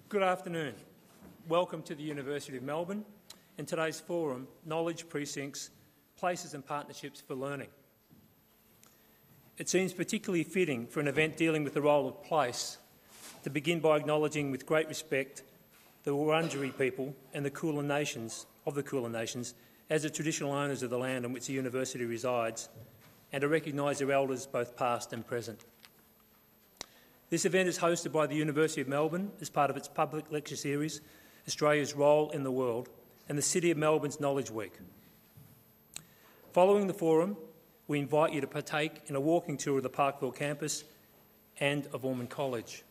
Good afternoon. Welcome to the University of Melbourne and today's forum, Knowledge Precincts, Places and Partnerships for Learning. It seems particularly fitting for an event dealing with the role of place to begin by acknowledging with great respect the Wurundjeri people and the Kulin Nations as the traditional owners of the land on which the university resides, and to recognise their elders both past and present. This event is hosted by the University of Melbourne as part of its public lecture series, Australia's Role in the World, and the City of Melbourne's Knowledge Week. Following the forum, we invite you to partake in a walking tour of the Parkville campus and of Ormond College.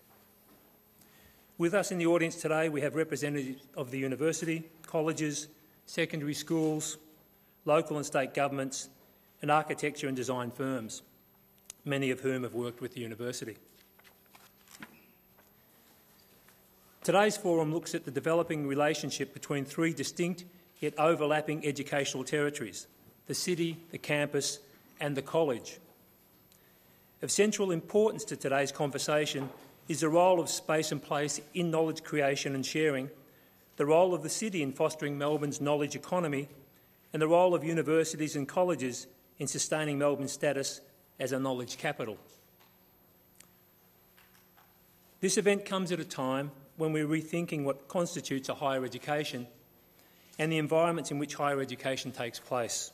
With us in the audience today, we have representatives of the university, colleges, secondary schools, local and state governments, and architecture and design firms, many of whom have worked with the university. Today's forum looks at the developing relationship between three distinct yet overlapping educational territories: the city, the campus and the college. Of central importance to today's conversation is the role of space and place in knowledge creation and sharing, the role of the city in fostering Melbourne's knowledge economy, and the role of universities and colleges in sustaining Melbourne's status as a knowledge capital. This event comes at a time when we're rethinking what constitutes a higher education and the environments in which higher education takes place.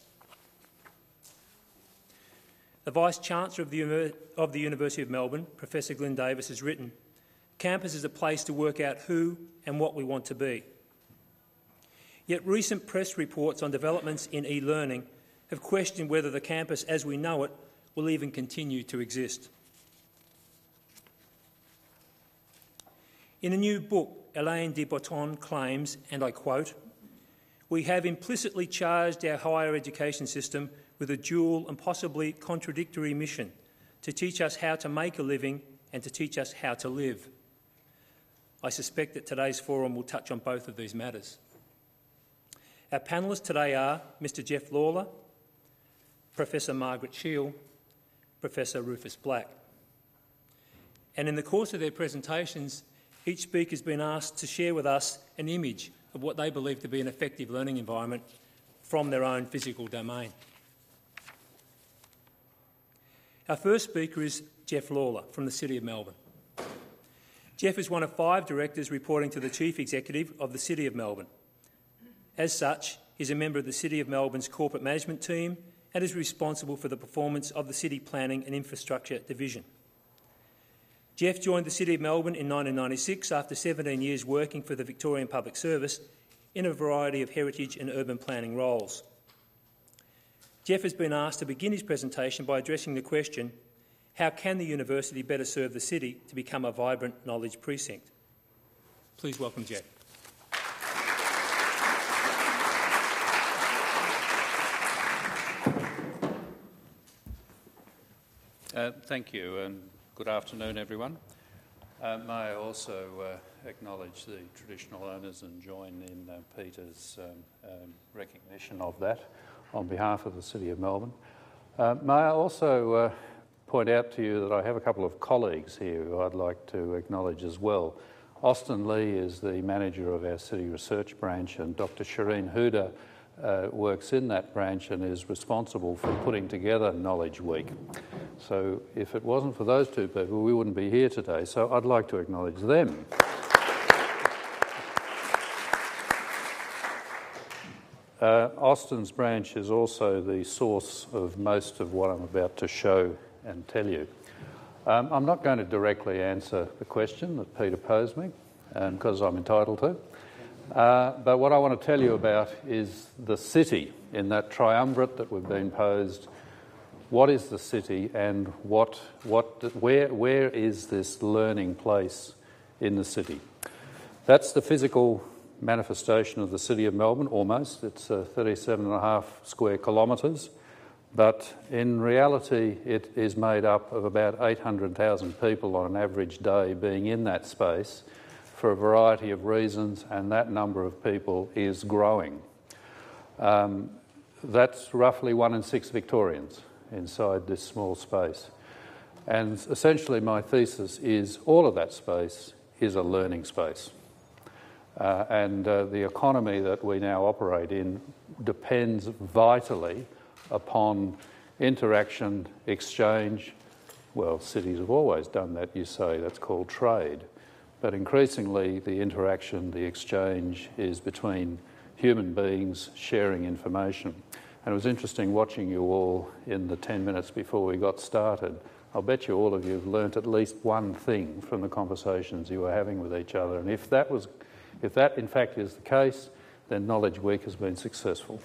The Vice-Chancellor of the University of Melbourne, Professor Glyn Davis, has written, "Campus is a place to work out who and what we want to be." Yet recent press reports on developments in e-learning have questioned whether the campus as we know it will even continue to exist. In a new book, Alain de Botton claims, and I quote, "We have implicitly charged our higher education system with a dual and possibly contradictory mission to teach us how to make a living and to teach us how to live." I suspect that today's forum will touch on both of these matters. Our panellists today are Mr. Geoff Lawler, Professor Margaret Sheil, Professor Rufus Black. And in the course of their presentations, each speaker has been asked to share with us an image of what they believe to be an effective learning environment from their own physical domain. Our first speaker is Geoff Lawler from the City of Melbourne. Geoff is one of 5 directors reporting to the Chief Executive of the City of Melbourne. As such, he is a member of the City of Melbourne's corporate management team and is responsible for the performance of the City Planning and Infrastructure Division. Geoff joined the City of Melbourne in 1996 after 17 years working for the Victorian Public Service in a variety of heritage and urban planning roles. Geoff has been asked to begin his presentation by addressing the question, how can the university better serve the city to become a vibrant knowledge precinct? Please welcome Geoff. Thank you, and good afternoon, everyone. May I also acknowledge the traditional owners and join in Peter's recognition of that on behalf of the City of Melbourne. May I also point out to you that I have a couple of colleagues here who I'd like to acknowledge as well. Austin Lee is the manager of our City Research Branch, and Dr. Shireen Huda works in that branch and is responsible for putting together Knowledge Week. So if it wasn't for those two people, we wouldn't be here today. So I'd like to acknowledge them. Austin's branch is also the source of most of what I'm about to show and tell you. I'm not going to directly answer the question that Peter posed me, because I'm entitled to. But what I want to tell you about is the city in that triumvirate that we've been posed. What is the city, and where is this learning place in the city? That's the physical manifestation of the City of Melbourne, almost. It's 37.5 square kilometres, but in reality it is made up of about 800,000 people on an average day being in that space for a variety of reasons, and that number of people is growing. That's roughly 1 in 6 Victorians inside this small space. And essentially my thesis is all of that space is a learning space. and the economy that we now operate in depends vitally upon interaction, exchange. Well, cities have always done that, you say, that's called trade. But increasingly the interaction, the exchange is between human beings sharing information. And it was interesting watching you all in the 10 minutes before we got started. I'll bet you all of you have learnt at least one thing from the conversations you were having with each other. And if that in fact is the case, then Knowledge Week has been successful.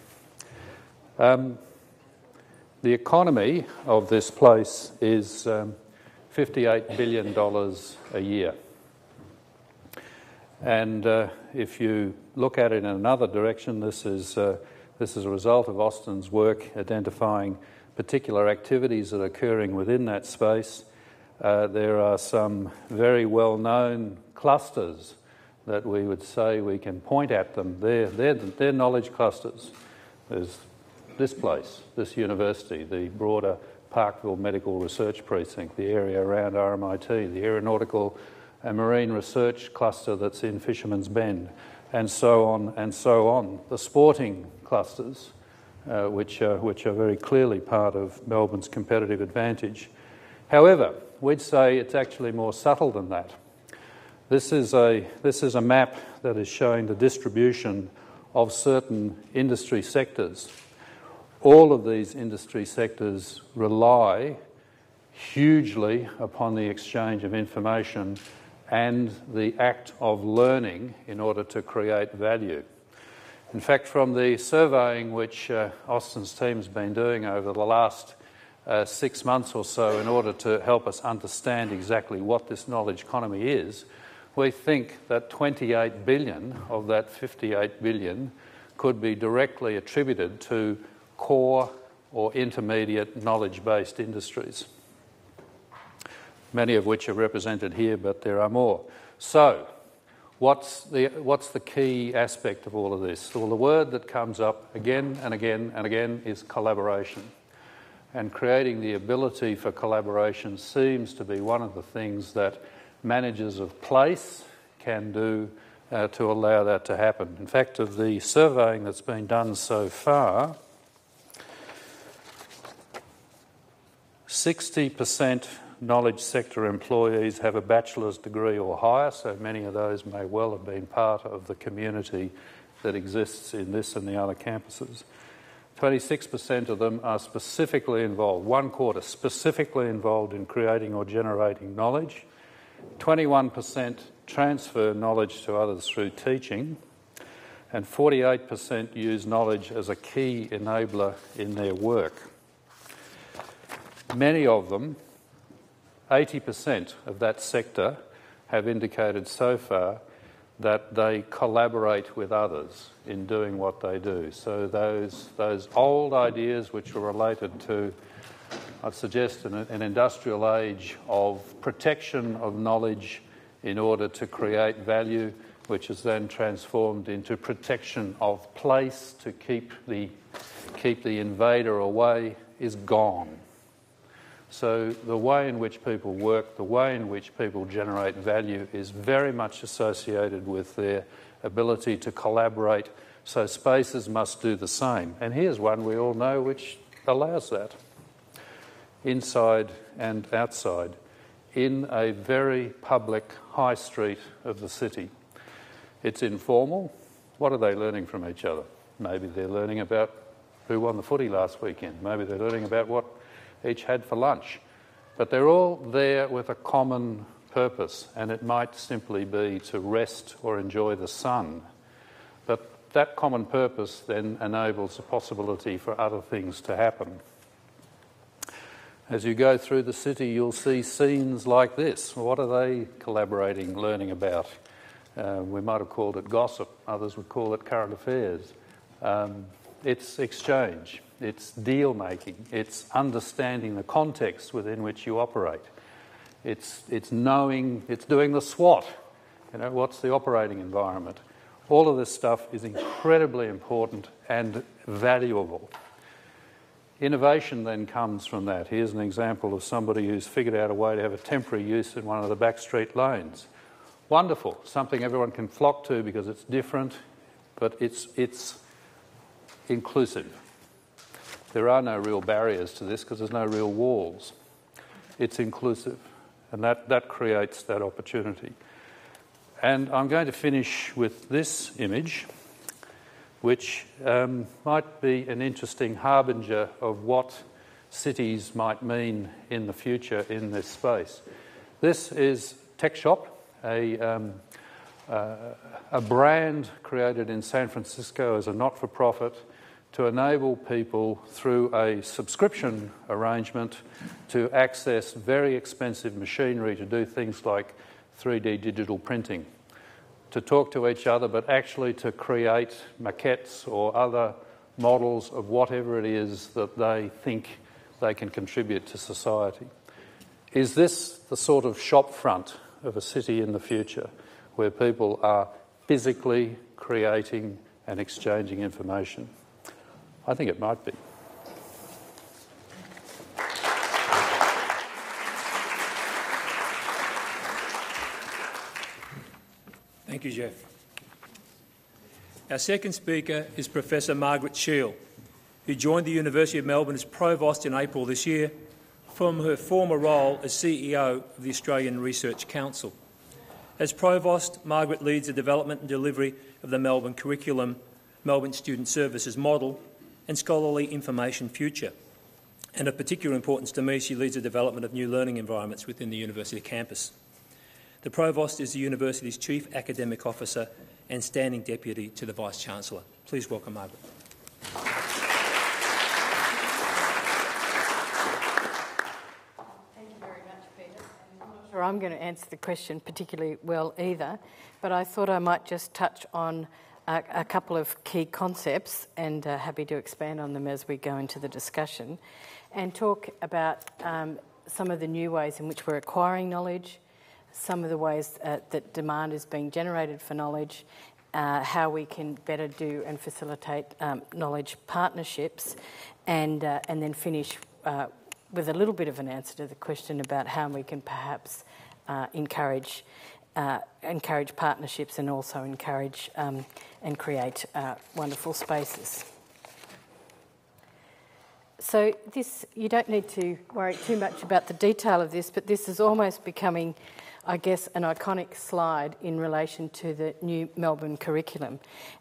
The economy of this place is $58 billion a year. And if you look at it in another direction, this is a result of Austin's work identifying particular activities that are occurring within that space. There are some very well-known clusters that we would say we can point at them. They're knowledge clusters. There's this place, this university, the broader Parkville Medical Research Precinct, the area around RMIT, the Aeronautical and Marine Research Cluster that's in Fisherman's Bend, and so on and so on. The sporting clusters, which are very clearly part of Melbourne's competitive advantage. However, we'd say it's actually more subtle than that. This is a map that is showing the distribution of certain industry sectors. All of these industry sectors rely hugely upon the exchange of information and the act of learning in order to create value. In fact, from the surveying which Austin's team's been doing over the last 6 months or so in order to help us understand exactly what this knowledge economy is, we think that 28 billion of that 58 billion could be directly attributed to core or intermediate knowledge-based industries, many of which are represented here, but there are more. So, what's the key aspect of all of this? Well, the word that comes up again and again and again is collaboration. And creating the ability for collaboration seems to be one of the things that managers of place can do to allow that to happen. In fact, of the surveying that's been done so far, 60% knowledge sector employees have a bachelor's degree or higher, so many of those may well have been part of the community that exists in this and the other campuses. 26% of them are specifically involved, 1/4 specifically involved in creating or generating knowledge. 21% transfer knowledge to others through teaching, and 48% use knowledge as a key enabler in their work. Many of them, 80% of that sector, have indicated so far that they collaborate with others in doing what they do. So those old ideas which are related to, I'd suggest, an industrial age of protection of knowledge in order to create value, which is then transformed into protection of place to keep the invader away, is gone. So the way in which people work, the way in which people generate value is very much associated with their ability to collaborate, so spaces must do the same. And here's one we all know which allows that. Inside and outside, in a very public high street of the city. It's informal. What are they learning from each other? Maybe they're learning about who won the footy last weekend. Maybe they're learning about what each had for lunch. But they're all there with a common purpose, and it might simply be to rest or enjoy the sun. But that common purpose then enables the possibility for other things to happen. As you go through the city, you'll see scenes like this. What are they collaborating, learning about? We might have called it gossip. Others would call it current affairs. It's exchange. It's deal-making. It's understanding the context within which you operate. It's knowing, it's doing the SWOT. You know, what's the operating environment? All of this stuff is incredibly important and valuable. Innovation then comes from that. Here's an example of somebody who's figured out a way to have a temporary use in one of the backstreet lanes. wonderful, something everyone can flock to because it's different, but it's inclusive. There are no real barriers to this because there's no real walls. It's inclusive, and that creates that opportunity. And I'm going to finish with this image, which might be an interesting harbinger of what cities might mean in the future in this space. This is Tech Shop, a brand created in San Francisco as a not-for-profit to enable people through a subscription arrangement to access very expensive machinery to do things like 3D digital printing, to talk to each other, but actually to create maquettes or other models of whatever it is that they think they can contribute to society. Is this the sort of shop front of a city in the future where people are physically creating and exchanging information? I think it might be. Thank you, Geoff. Our second speaker is Professor Margaret Sheil, who joined the University of Melbourne as Provost in April this year from her former role as CEO of the Australian Research Council. As Provost, Margaret leads the development and delivery of the Melbourne curriculum, Melbourne Student Services Model and Scholarly Information Future. And of particular importance to me, she leads the development of new learning environments within the university campus. The Provost is the university's Chief Academic Officer and Standing Deputy to the Vice-Chancellor. Please welcome Margaret. Thank you very much, Peter. I'm not sure I'm going to answer the question particularly well either, but I thought I might just touch on a couple of key concepts, and happy to expand on them as we go into the discussion, and talk about some of the new ways in which we're acquiring knowledge, some of the ways that demand is being generated for knowledge, how we can better do and facilitate knowledge partnerships, and then finish with a little bit of an answer to the question about how we can perhaps encourage partnerships and also encourage and create wonderful spaces. So this, you don't need to worry too much about the detail of this, but this is almost becoming, I guess, an iconic slide in relation to the new Melbourne curriculum.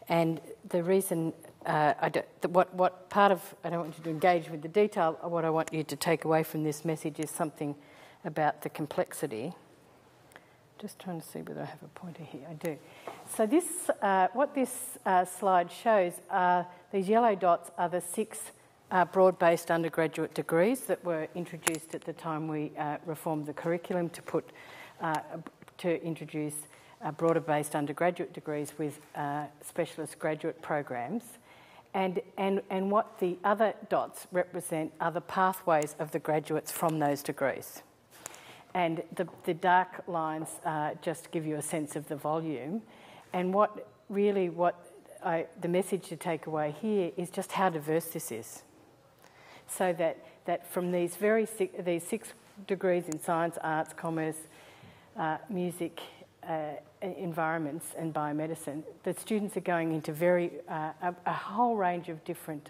And the reason, I don't want you to engage with the detail, what I want you to take away from this message is something about the complexity. Just trying to see whether I have a pointer here. I do. So this, what this slide shows are these yellow dots are the 6 broad-based undergraduate degrees that were introduced at the time we reformed the curriculum to introduce broader-based undergraduate degrees with specialist graduate programs. And what the other dots represent are the pathways of the graduates from those degrees. And the dark lines just give you a sense of the volume. And the message to take away here is just how diverse this is. So that from these 6 degrees in science, arts, commerce, music, environments and biomedicine, the students are going into a whole range of different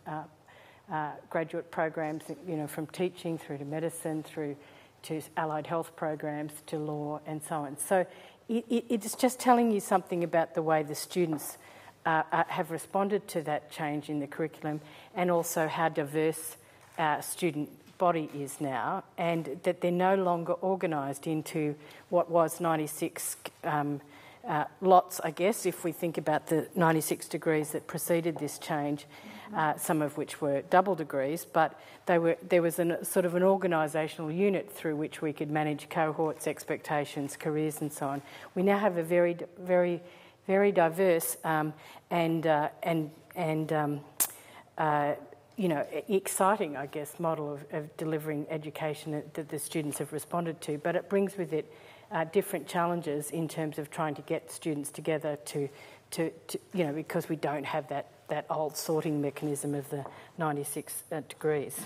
graduate programs, from teaching through to medicine, through to allied health programs, to law and so on. So it's just telling you something about the way the students have responded to that change in the curriculum, and also how diverse our student body is now, and that they're no longer organised into what was 96 lots, I guess, if we think about the 96 degrees that preceded this change, some of which were double degrees, but there was sort of an organisational unit through which we could manage cohorts, expectations, careers and so on. We now have a very, very, very diverse exciting, I guess, model of delivering education that the students have responded to, but it brings with it different challenges in terms of trying to get students together to because we don't have that old sorting mechanism of the 96 degrees.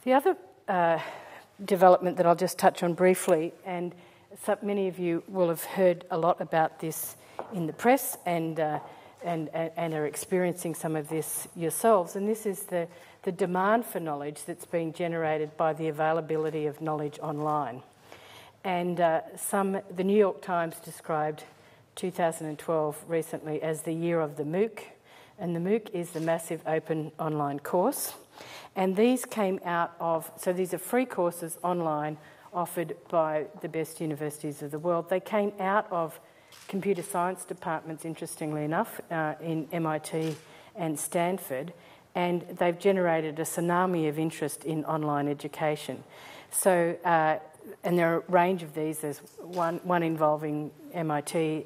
The other development that I'll just touch on briefly, and So many of you will have heard a lot about this in the press and are experiencing some of this yourselves. And this is the demand for knowledge that's being generated by the availability of knowledge online. And the New York Times described 2012 recently as the year of the MOOC. And the MOOC is the Massive Open Online Course. And these came out of, so these are free courses online offered by the best universities of the world. They came out of computer science departments, interestingly enough, in MIT and Stanford, and they've generated a tsunami of interest in online education. So, and there are a range of these. There's one involving MIT,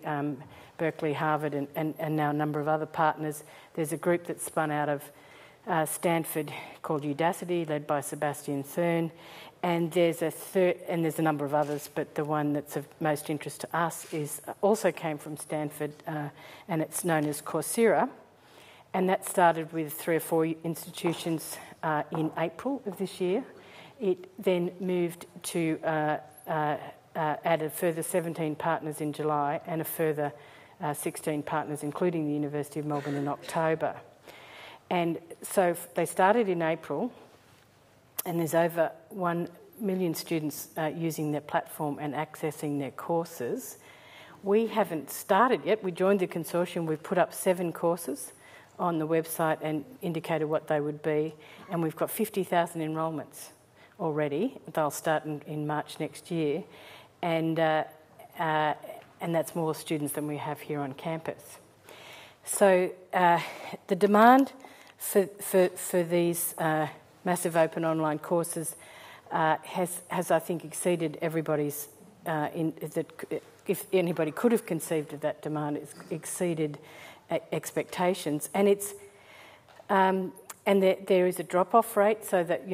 Berkeley, Harvard, and now a number of other partners. There's a group that's spun out of Stanford called Udacity, led by Sebastian Thurn, and there's a number of others, but the one that's of most interest to us also came from Stanford, and it's known as Coursera, and that started with 3 or 4 institutions in April of this year. It then moved to add a further 17 partners in July and a further 16 partners, including the University of Melbourne, in October. And so they started in April, and there's over 1 million students using their platform and accessing their courses. We haven't started yet. We joined the consortium. We've put up 7 courses on the website and indicated what they would be, and we've got 50,000 enrolments already. They'll start in March next year, and that's more students than we have here on campus. So the demand for these massive open online courses has I think exceeded everybody's. If anybody could have conceived of that demand, it's exceeded expectations, and it's there is a drop-off rate, so that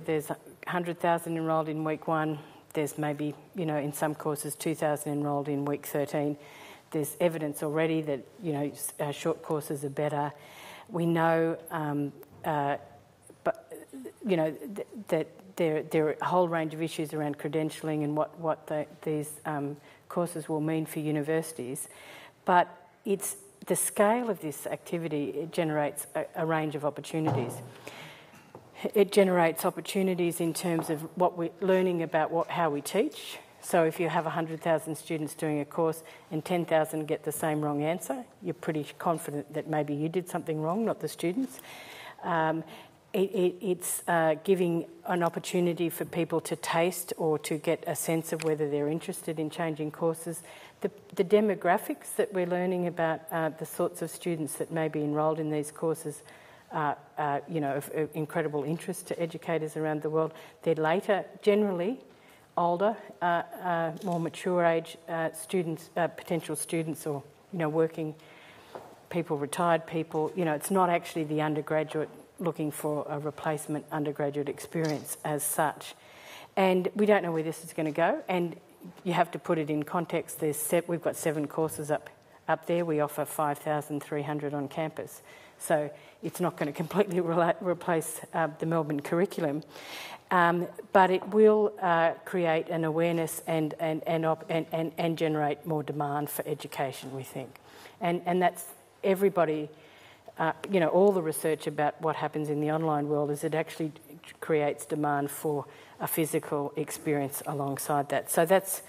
there's 100,000 enrolled in week 1. There's maybe in some courses 2,000 enrolled in week 13. There's evidence already that short courses are better. We know, that there are a whole range of issues around credentialing and what these courses will mean for universities, but it's the scale of this activity. It generates a range of opportunities. It generates opportunities in terms of what we're learning about how we teach. So if you have 100,000 students doing a course and 10,000 get the same wrong answer, you're pretty confident that maybe you did something wrong, not the students. It's giving an opportunity for people to taste or to get a sense of whether they're interested in changing courses. The demographics that we're learning about, the sorts of students that may be enrolled in these courses, of incredible interest to educators around the world. They're later, generally older, more mature age students, potential students, or working people, retired people. It's not actually the undergraduate looking for a replacement undergraduate experience as such. And we don't know where this is going to go, and you have to put it in context. We've got 7 courses up there. We offer 5,300 on campus. So it's not going to completely replace the Melbourne curriculum, but it will create an awareness and generate more demand for education, we think. And that's everybody, all the research about what happens in the online world is it actually creates demand for a physical experience alongside that. So that's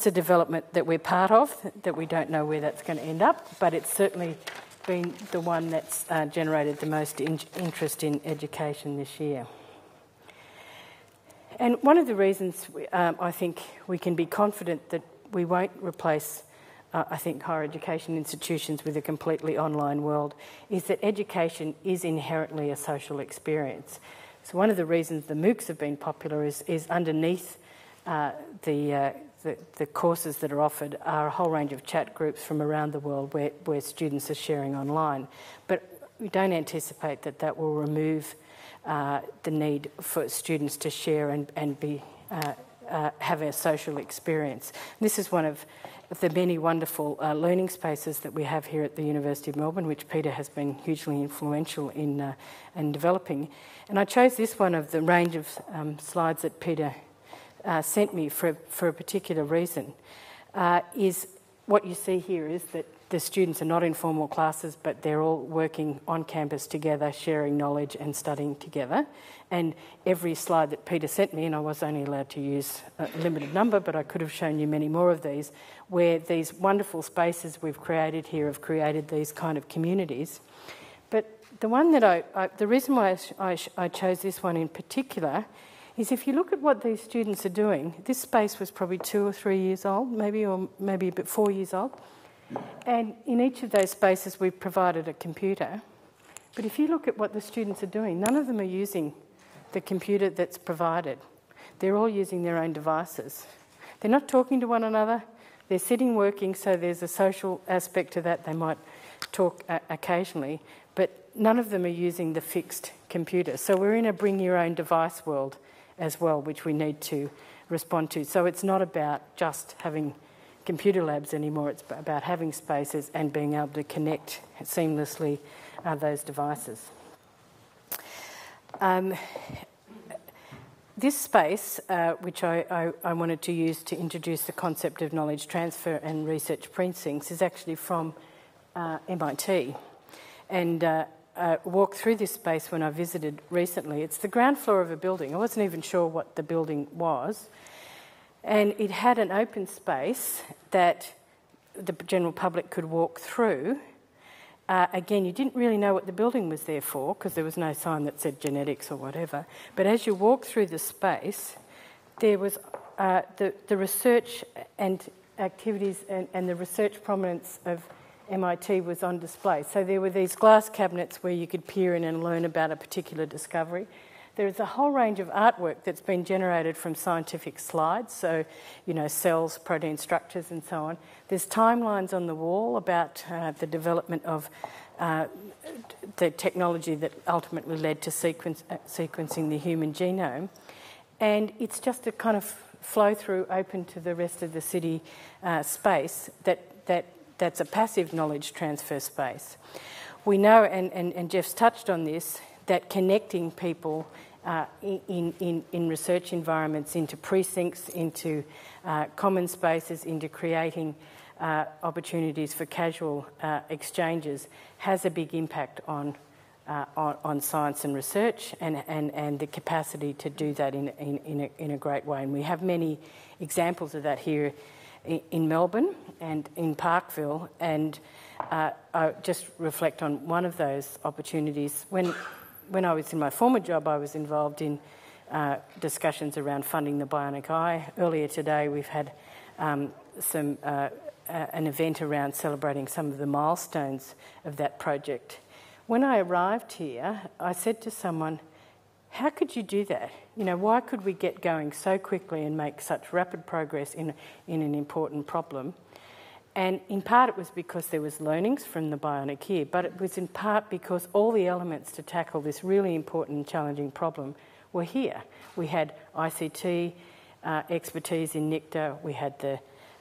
a development that we're part of, that we don't know where that's going to end up, but it's certainly been the one that's generated the most interest in education this year. And one of the reasons I think we can be confident that we won't replace higher education institutions with a completely online world is that education is inherently a social experience. So one of the reasons the MOOCs have been popular is underneath the courses that are offered are a whole range of chat groups from around the world where students are sharing online. But we don't anticipate that will remove the need for students to share and have a social experience. This is one of the many wonderful learning spaces that we have here at the University of Melbourne, which Peter has been hugely influential in developing. And I chose this one of the range of slides that Peter sent me for a particular reason, is what you see here is that the students are not in formal classes, but they're all working on campus together, sharing knowledge and studying together. And every slide that Peter sent me, and I was only allowed to use a limited number, but I could have shown you many more of these, where these wonderful spaces we've created here have created these kind of communities. But the one that the reason why I chose this one in particular is if you look at what these students are doing, this space was probably 2 or 3 years old, maybe a bit 4 years old. And in each of those spaces we've provided a computer. But if you look at what the students are doing, none of them are using the computer that's provided. They're all using their own devices. They're not talking to one another. They're sitting working, so there's a social aspect to that. They might talk occasionally, but none of them are using the fixed computer. So we're in a bring your own device world as well, which we need to respond to. So it's not about just having computer labs anymore, it's about having spaces and being able to connect seamlessly those devices. This space, which I wanted to use to introduce the concept of knowledge transfer and research precincts, is actually from MIT. And I walked through this space when I visited recently. It's the ground floor of a building. I wasn't even sure what the building was. And it had an open space that the general public could walk through. Again, you didn't really know what the building was there for because there was no sign that said genetics or whatever. But as you walk through the space, there was the research and activities and the research prominence of MIT was on display. So there were these glass cabinets where you could peer in and learn about a particular discovery. There is a whole range of artwork that's been generated from scientific slides, so, you know, cells, protein structures and so on. There's timelines on the wall about the development of the technology that ultimately led to sequencing the human genome. And it's just a kind of flow-through open to the rest of the city space that's a passive knowledge transfer space. We know, and Geoff's touched on this, that connecting people in research environments into precincts, into common spaces, into creating opportunities for casual exchanges has a big impact on science and research and the capacity to do that in a great way. And we have many examples of that here in Melbourne and in Parkville, and I just reflect on one of those opportunities. When I was in my former job, I was involved in discussions around funding the bionic eye. Earlier today, we've had an event around celebrating some of the milestones of that project. When I arrived here, I said to someone, how could you do that? You know, why could we get going so quickly and make such rapid progress in an important problem? And in part it was because there was learnings from the bionic ear, but it was in part because all the elements to tackle this really important and challenging problem were here. We had ICT expertise in NICTA, we had the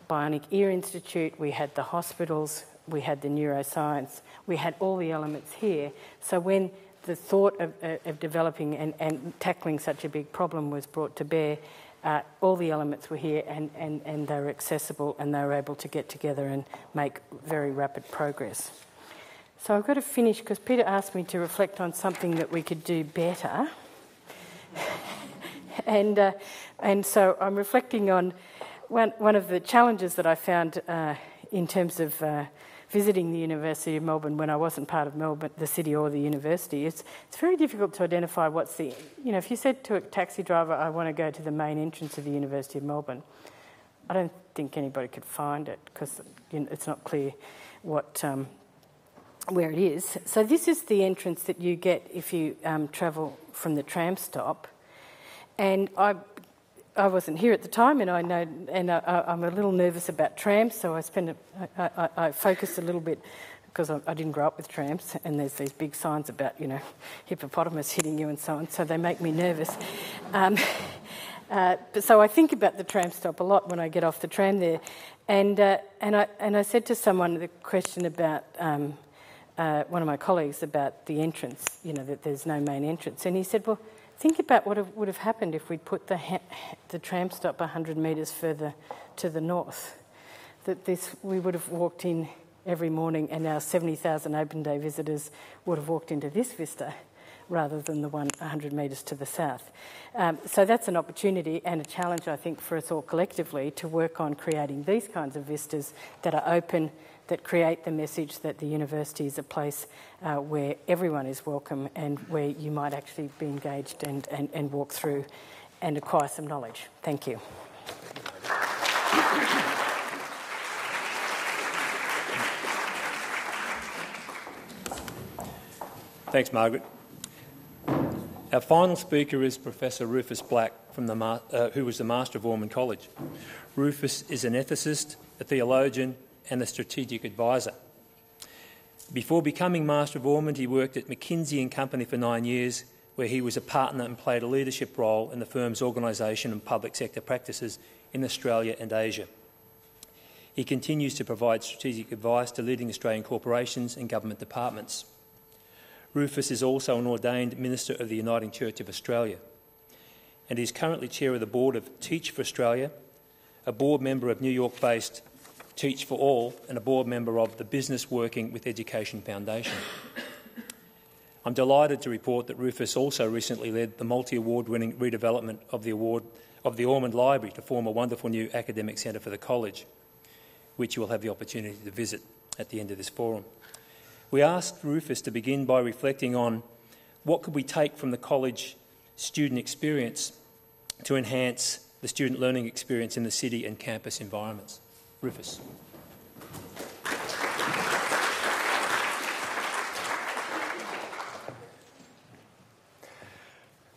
Bionic Ear Institute, we had the hospitals, we had the neuroscience, we had all the elements here. So when the thought of developing and tackling such a big problem was brought to bear, all the elements were here and they were accessible and they were able to get together and make very rapid progress. So I've got to finish because Peter asked me to reflect on something that we could do better. And so I'm reflecting on one of the challenges that I found in terms of visiting the University of Melbourne when I wasn't part of Melbourne, the city or the university. It's very difficult to identify what's the... You know, if you said to a taxi driver, I want to go to the main entrance of the University of Melbourne, I don't think anybody could find it because it's not clear what where it is. So this is the entrance that you get if you travel from the tram stop. And I wasn't here at the time, and I know, and I'm a little nervous about trams, so I focused a little bit because I didn't grow up with trams, and there's these big signs about, you know, hippopotamus hitting you and so on, so they make me nervous. So I think about the tram stop a lot when I get off the tram there, and I said to someone the question about one of my colleagues about the entrance, you know, that there's no main entrance, and he said, well, think about what would have happened if we'd put the tram stop 100 metres further to the north. We would have walked in every morning, and our 70,000 open day visitors would have walked into this vista rather than the one 100 metres to the south. So that's an opportunity and a challenge, I think, for us all collectively to work on creating these kinds of vistas that are open, that create the message that the university is a place where everyone is welcome and where you might actually be engaged and walk through and acquire some knowledge. Thank you. Thanks, Margaret. Our final speaker is Professor Rufus Black, who was the Master of Ormond College. Rufus is an ethicist, a theologian and a strategic advisor. Before becoming Master of Ormond, he worked at McKinsey & Company for 9 years, where he was a partner and played a leadership role in the firm's organisation and public sector practices in Australia and Asia. He continues to provide strategic advice to leading Australian corporations and government departments. Rufus is also an ordained minister of the Uniting Church of Australia, and is currently chair of the board of Teach for Australia, a board member of New York-based Teach for All, and a board member of the Business Working with Education Foundation. I'm delighted to report that Rufus also recently led the multi-award-winning redevelopment of the Ormond Library to form a wonderful new academic centre for the college, which you will have the opportunity to visit at the end of this forum. We asked Rufus to begin by reflecting on what could we take from the college student experience to enhance the student learning experience in the city and campus environments. Rufus.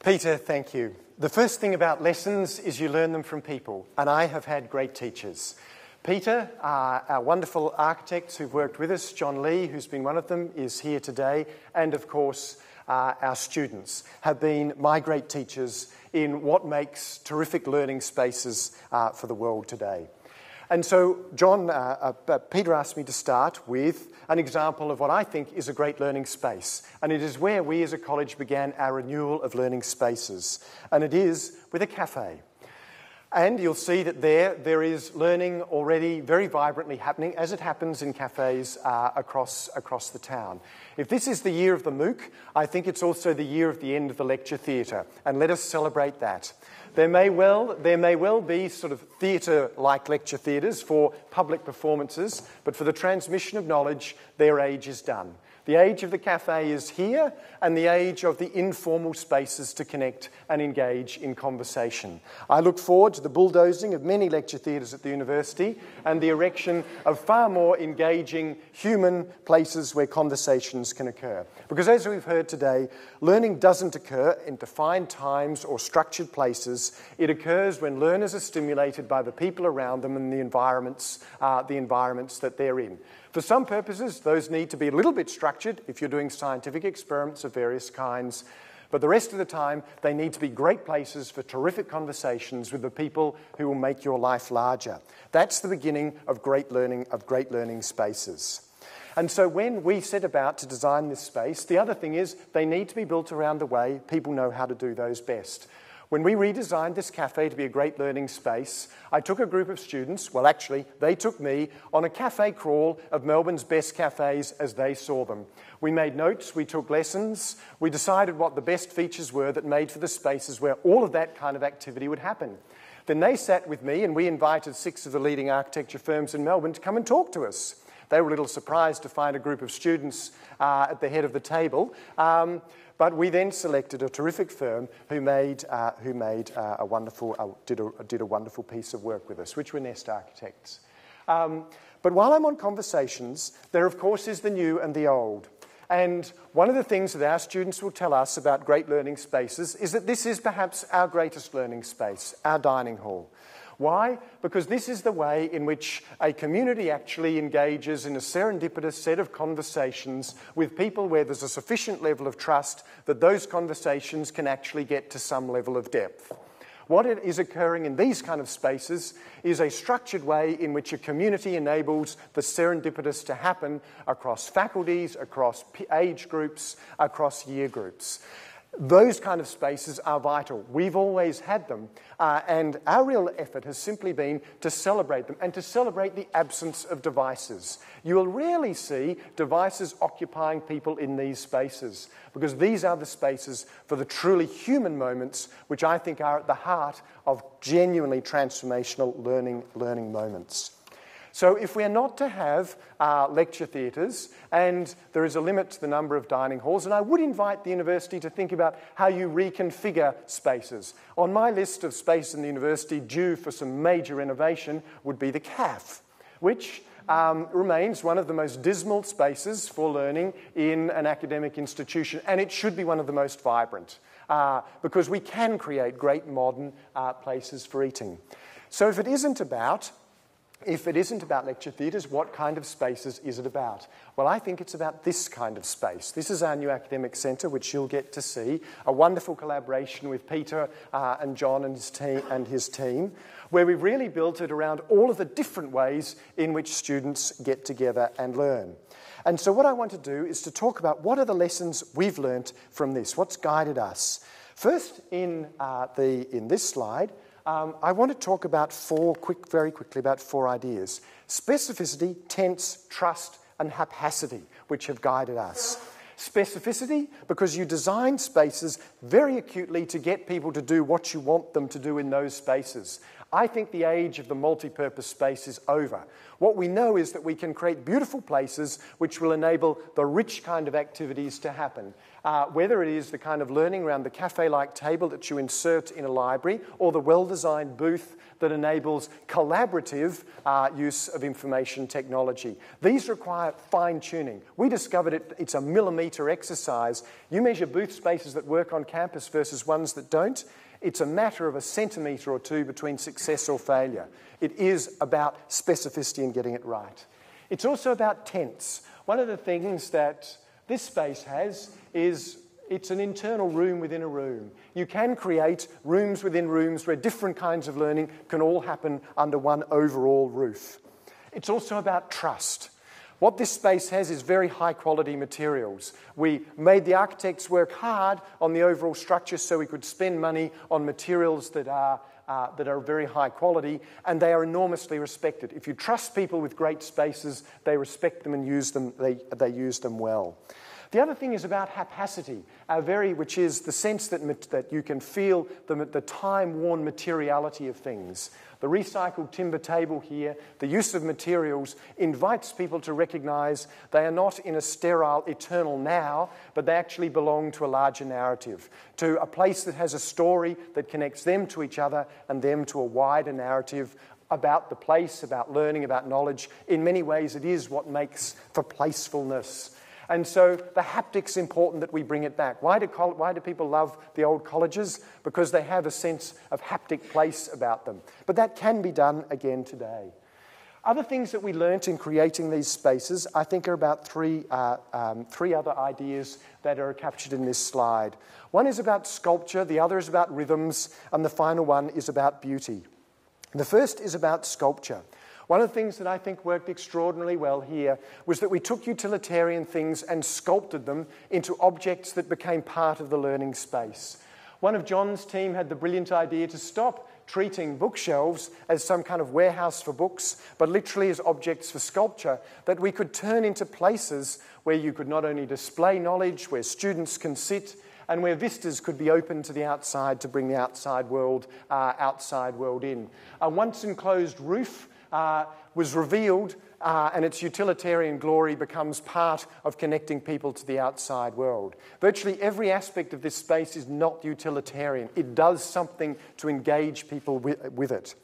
Peter, thank you. The first thing about lessons is you learn them from people, and I have had great teachers. Peter, our wonderful architects who've worked with us, John Lee, who's been one of them, is here today, and of course our students have been my great teachers in what makes terrific learning spaces for the world today. And so Peter asked me to start with an example of what I think is a great learning space, and it is where we as a college began our renewal of learning spaces, and it is with a cafe. And you'll see that there is learning already very vibrantly happening, as it happens in cafes across the town. If this is the year of the MOOC, I think it's also the year of the end of the lecture theatre, and let us celebrate that. There may well be sort of theatre-like lecture theatres for public performances, but for the transmission of knowledge, their age is done. The age of the cafe is here, and the age of the informal spaces to connect and engage in conversation. I look forward to the bulldozing of many lecture theatres at the university and the erection of far more engaging human places where conversations can occur. Because as we've heard today, learning doesn't occur in defined times or structured places. It occurs when learners are stimulated by the people around them and the environments that they're in. For some purposes, those need to be a little bit structured if you're doing scientific experiments of various kinds, but the rest of the time, they need to be great places for terrific conversations with the people who will make your life larger. That's the beginning of great learning spaces. And so when we set about to design this space, the other thing is they need to be built around the way people know how to do those best. When we redesigned this cafe to be a great learning space, I took a group of students, well actually, they took me on a cafe crawl of Melbourne's best cafes as they saw them. We made notes, we took lessons, we decided what the best features were that made for the spaces where all of that kind of activity would happen. Then they sat with me and we invited 6 of the leading architecture firms in Melbourne to come and talk to us. They were a little surprised to find a group of students at the head of the table. But we then selected a terrific firm who did a wonderful piece of work with us, which were Nest Architects. But while I'm on conversations, there of course is the new and the old. And one of the things that our students will tell us about great learning spaces is that this is perhaps our greatest learning space, our dining hall. Why? Because this is the way in which a community actually engages in a serendipitous set of conversations with people where there's a sufficient level of trust that those conversations can actually get to some level of depth. What is occurring in these kind of spaces is a structured way in which a community enables the serendipitous to happen across faculties, across age groups, across year groups. Those kind of spaces are vital. We've always had them, and our real effort has simply been to celebrate them and to celebrate the absence of devices. You will rarely see devices occupying people in these spaces, because these are the spaces for the truly human moments, which I think are at the heart of genuinely transformational learning moments. So if we are not to have lecture theatres, and there is a limit to the number of dining halls, and I would invite the university to think about how you reconfigure spaces. On my list of spaces in the university due for some major renovation would be the CAF, which remains one of the most dismal spaces for learning in an academic institution, and it should be one of the most vibrant, because we can create great modern places for eating. So if it isn't about lecture theatres, what kind of spaces is it about? Well, I think it's about this kind of space. This is our new academic centre, which you'll get to see, a wonderful collaboration with Peter and John and his team, where we've really built it around all of the different ways in which students get together and learn. And so what I want to do is to talk about what are the lessons we've learnt from this, what's guided us. First, in this slide, I want to talk about very quickly about four ideas: specificity, tense, trust, and haphacity, which have guided us. Specificity, because you design spaces very acutely to get people to do what you want them to do in those spaces. I think the age of the multi-purpose space is over. What we know is that we can create beautiful places which will enable the rich kind of activities to happen. Whether it is the kind of learning around the cafe-like table that you insert in a library, or the well-designed booth that enables collaborative use of information technology. These require fine-tuning. We discovered it's a millimetre exercise. You measure booth spaces that work on campus versus ones that don't. It's a matter of a centimetre or two between success or failure. It is about specificity and getting it right. It's also about tense. One of the things that this space has is it's an internal room within a room. You can create rooms within rooms where different kinds of learning can all happen under one overall roof. It's also about trust. What this space has is very high-quality materials. We made the architects work hard on the overall structure so we could spend money on materials that are very high quality, and they are enormously respected. If you trust people with great spaces, they respect them and use them. They use them well. The other thing is about haphacity, which is the sense that you can feel the time-worn materiality of things. The recycled timber table here, the use of materials, invites people to recognise they are not in a sterile eternal now, but they actually belong to a larger narrative, to a place that has a story that connects them to each other and them to a wider narrative about the place, about learning, about knowledge. In many ways, it is what makes for placefulness. And so the haptic's important that we bring it back. Why do people love the old colleges? Because they have a sense of haptic place about them. But that can be done again today. Other things that we learnt in creating these spaces, I think, are about three other ideas that are captured in this slide. One is about sculpture, the other is about rhythms, and the final one is about beauty. The first is about sculpture. One of the things that I think worked extraordinarily well here was that we took utilitarian things and sculpted them into objects that became part of the learning space. One of John's team had the brilliant idea to stop treating bookshelves as some kind of warehouse for books, but literally as objects for sculpture that we could turn into places where you could not only display knowledge, where students can sit, and where vistas could be open to the outside to bring the outside world in. A once enclosed roof was revealed, and its utilitarian glory becomes part of connecting people to the outside world. Virtually every aspect of this space is not utilitarian. It does something to engage people with it.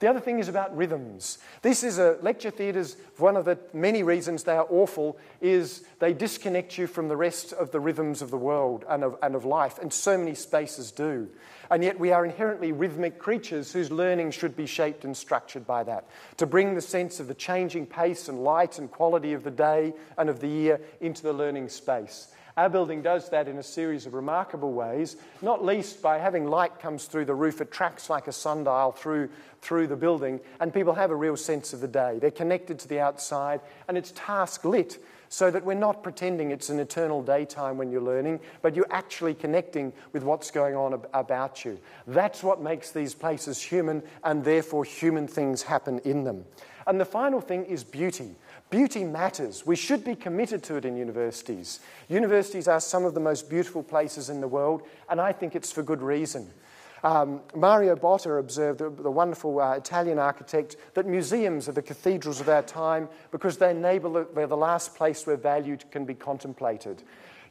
The other thing is about rhythms. This is lecture theatres. One of the many reasons they are awful is they disconnect you from the rest of the rhythms of the world and of life, and so many spaces do. And yet we are inherently rhythmic creatures whose learning should be shaped and structured by that, to bring the sense of the changing pace and light and quality of the day and of the year into the learning space. Our building does that in a series of remarkable ways, not least by having light comes through the roof. It tracks like a sundial through the building, and people have a real sense of the day. They're connected to the outside, and it's task lit so that we're not pretending it's an eternal daytime when you're learning, but you're actually connecting with what's going on about you. That's what makes these places human, and therefore human things happen in them. And the final thing is beauty. Beauty matters. We should be committed to it in universities. Universities are some of the most beautiful places in the world, and I think it's for good reason. Mario Botta observed, the wonderful Italian architect, that museums are the cathedrals of our time because they're the last place where value can be contemplated.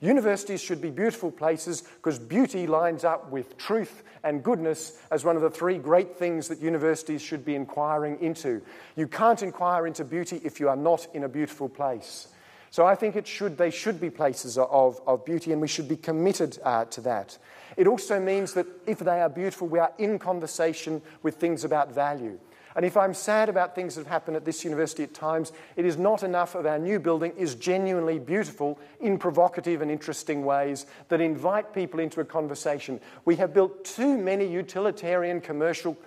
Universities should be beautiful places because beauty lines up with truth and goodness as one of the three great things that universities should be inquiring into. You can't inquire into beauty if you are not in a beautiful place. So I think they should be places of beauty, and we should be committed to that. It also means that if they are beautiful, we are in conversation with things about value. And if I'm sad about things that have happened at this university at times, it is not enough of our new building is genuinely beautiful in provocative and interesting ways that invite people into a conversation. We have built too many utilitarian commercial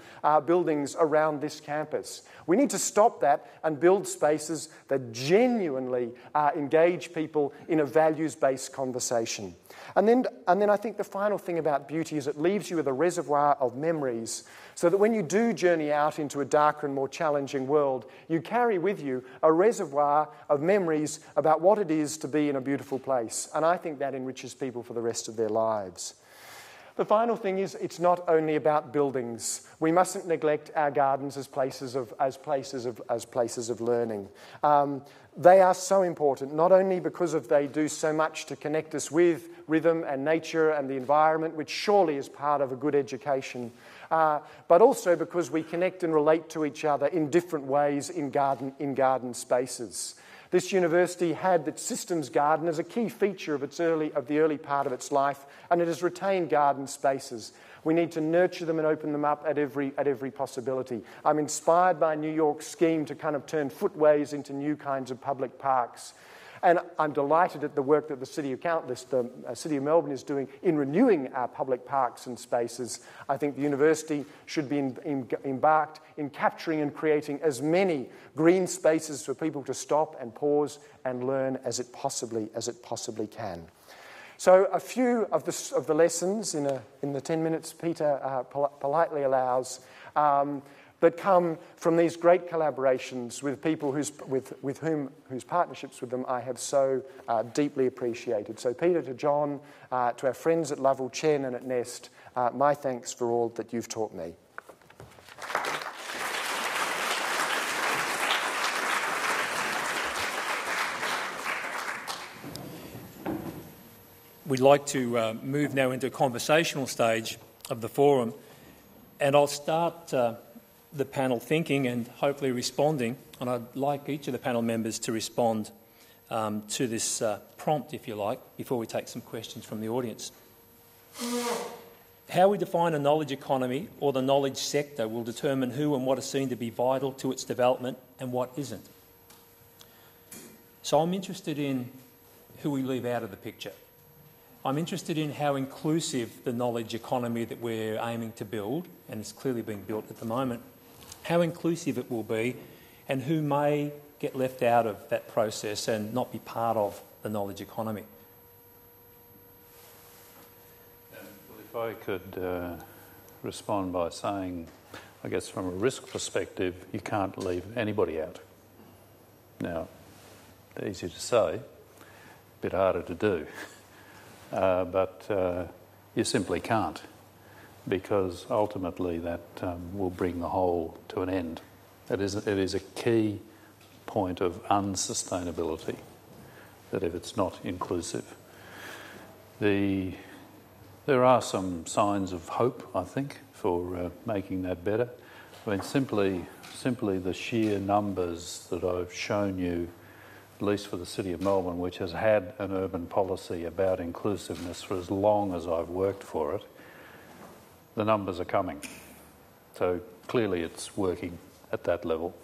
buildings around this campus. We need to stop that and build spaces that genuinely engage people in a values-based conversation. And then I think the final thing about beauty is it leaves you with a reservoir of memories, so that when you do journey out into a darker and more challenging world, you carry with you a reservoir of memories about what it is to be in a beautiful place. And I think that enriches people for the rest of their lives. The final thing is it's not only about buildings. We mustn't neglect our gardens as places of learning. They are so important, not only because they do so much to connect us with rhythm and nature and the environment, which surely is part of a good education, but also because we connect and relate to each other in different ways in garden spaces. This university had its systems garden as a key feature of the early part of its life, and it has retained garden spaces. We need to nurture them and open them up at every possibility. I'm inspired by New York's scheme to kind of turn footways into new kinds of public parks. And I'm delighted at the work that the City of Melbourne is doing in renewing our public parks and spaces. I think the university should be embarked in capturing and creating as many green spaces for people to stop and pause and learn as it possibly can. So a few of the lessons in the 10 minutes Peter politely allows that come from these great collaborations with people whose partnerships with them I have so deeply appreciated. So Peter, to John, to our friends at Lovell Chen and at Nest, my thanks for all that you've taught me. We'd like to move now into a conversational stage of the forum, and I'll start the panel thinking and hopefully responding, and I'd like each of the panel members to respond to this prompt, if you like, before we take some questions from the audience. How we define a knowledge economy or the knowledge sector will determine who and what is seen to be vital to its development and what isn't. So I'm interested in who we leave out of the picture. I'm interested in how inclusive the knowledge economy that we're aiming to build, and it's clearly being built at the moment, how inclusive it will be, and who may get left out of that process and not be part of the knowledge economy. If I could respond by saying, I guess from a risk perspective, you can't leave anybody out. Now, easy to say, a bit harder to do. But you simply can't, because ultimately that will bring the whole to an end. It is a key point of unsustainability, that if it's not inclusive. There are some signs of hope, I think, for making that better. I mean, simply the sheer numbers that I've shown you, at least for the City of Melbourne, which has had an urban policy about inclusiveness for as long as I've worked for it, the numbers are coming. So clearly it's working at that level.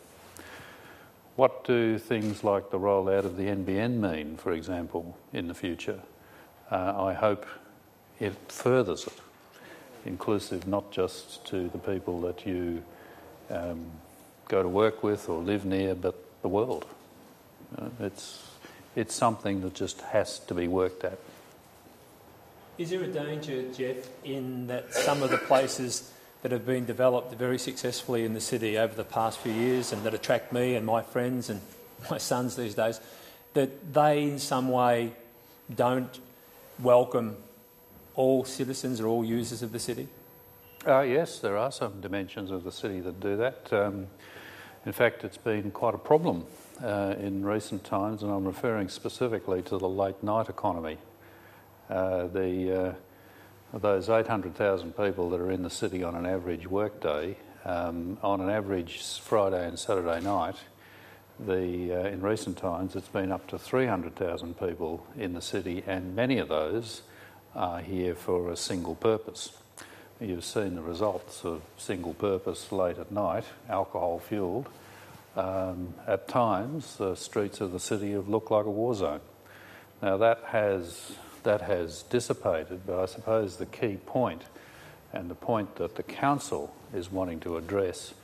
What do things like the rollout of the NBN mean, for example, in the future? I hope it furthers it, inclusive not just to the people that you go to work with or live near, but the world. it's something that just has to be worked at. Is there a danger, Geoff, in that some of the places that have been developed very successfully in the city over the past few years and that attract me and my friends and my sons these days, that they in some way don't welcome all citizens or all users of the city? Yes, there are some dimensions of the city that do that. In fact, it's been quite a problem in recent times, and I'm referring specifically to the late night economy. Those 800,000 people that are in the city on an average workday, on an average Friday and Saturday night, in recent times it's been up to 300,000 people in the city, and many of those are here for a single purpose. You've seen the results of single purpose late at night, alcohol fuelled. At times the streets of the city have looked like a war zone. Now that has dissipated, but I suppose the key point, and the point that the Council is wanting to address,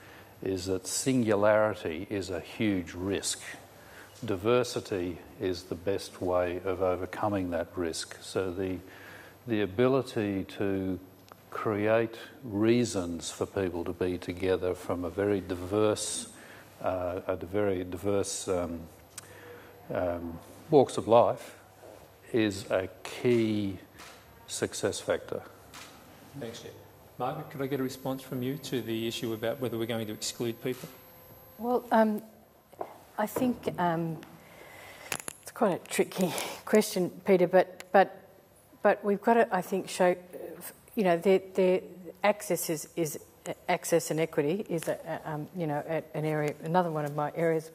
is that singularity is a huge risk. Diversity is the best way of overcoming that risk. So the ability to create reasons for people to be together from a very diverse walks of life is a key success factor. Thanks, Geoff. Margaret, could I get a response from you to the issue about whether we're going to exclude people? Well, I think it's quite a tricky question, Peter, but we've got to, I think, show, you know, the access is access and equity is, you know, an area, another one of my areas,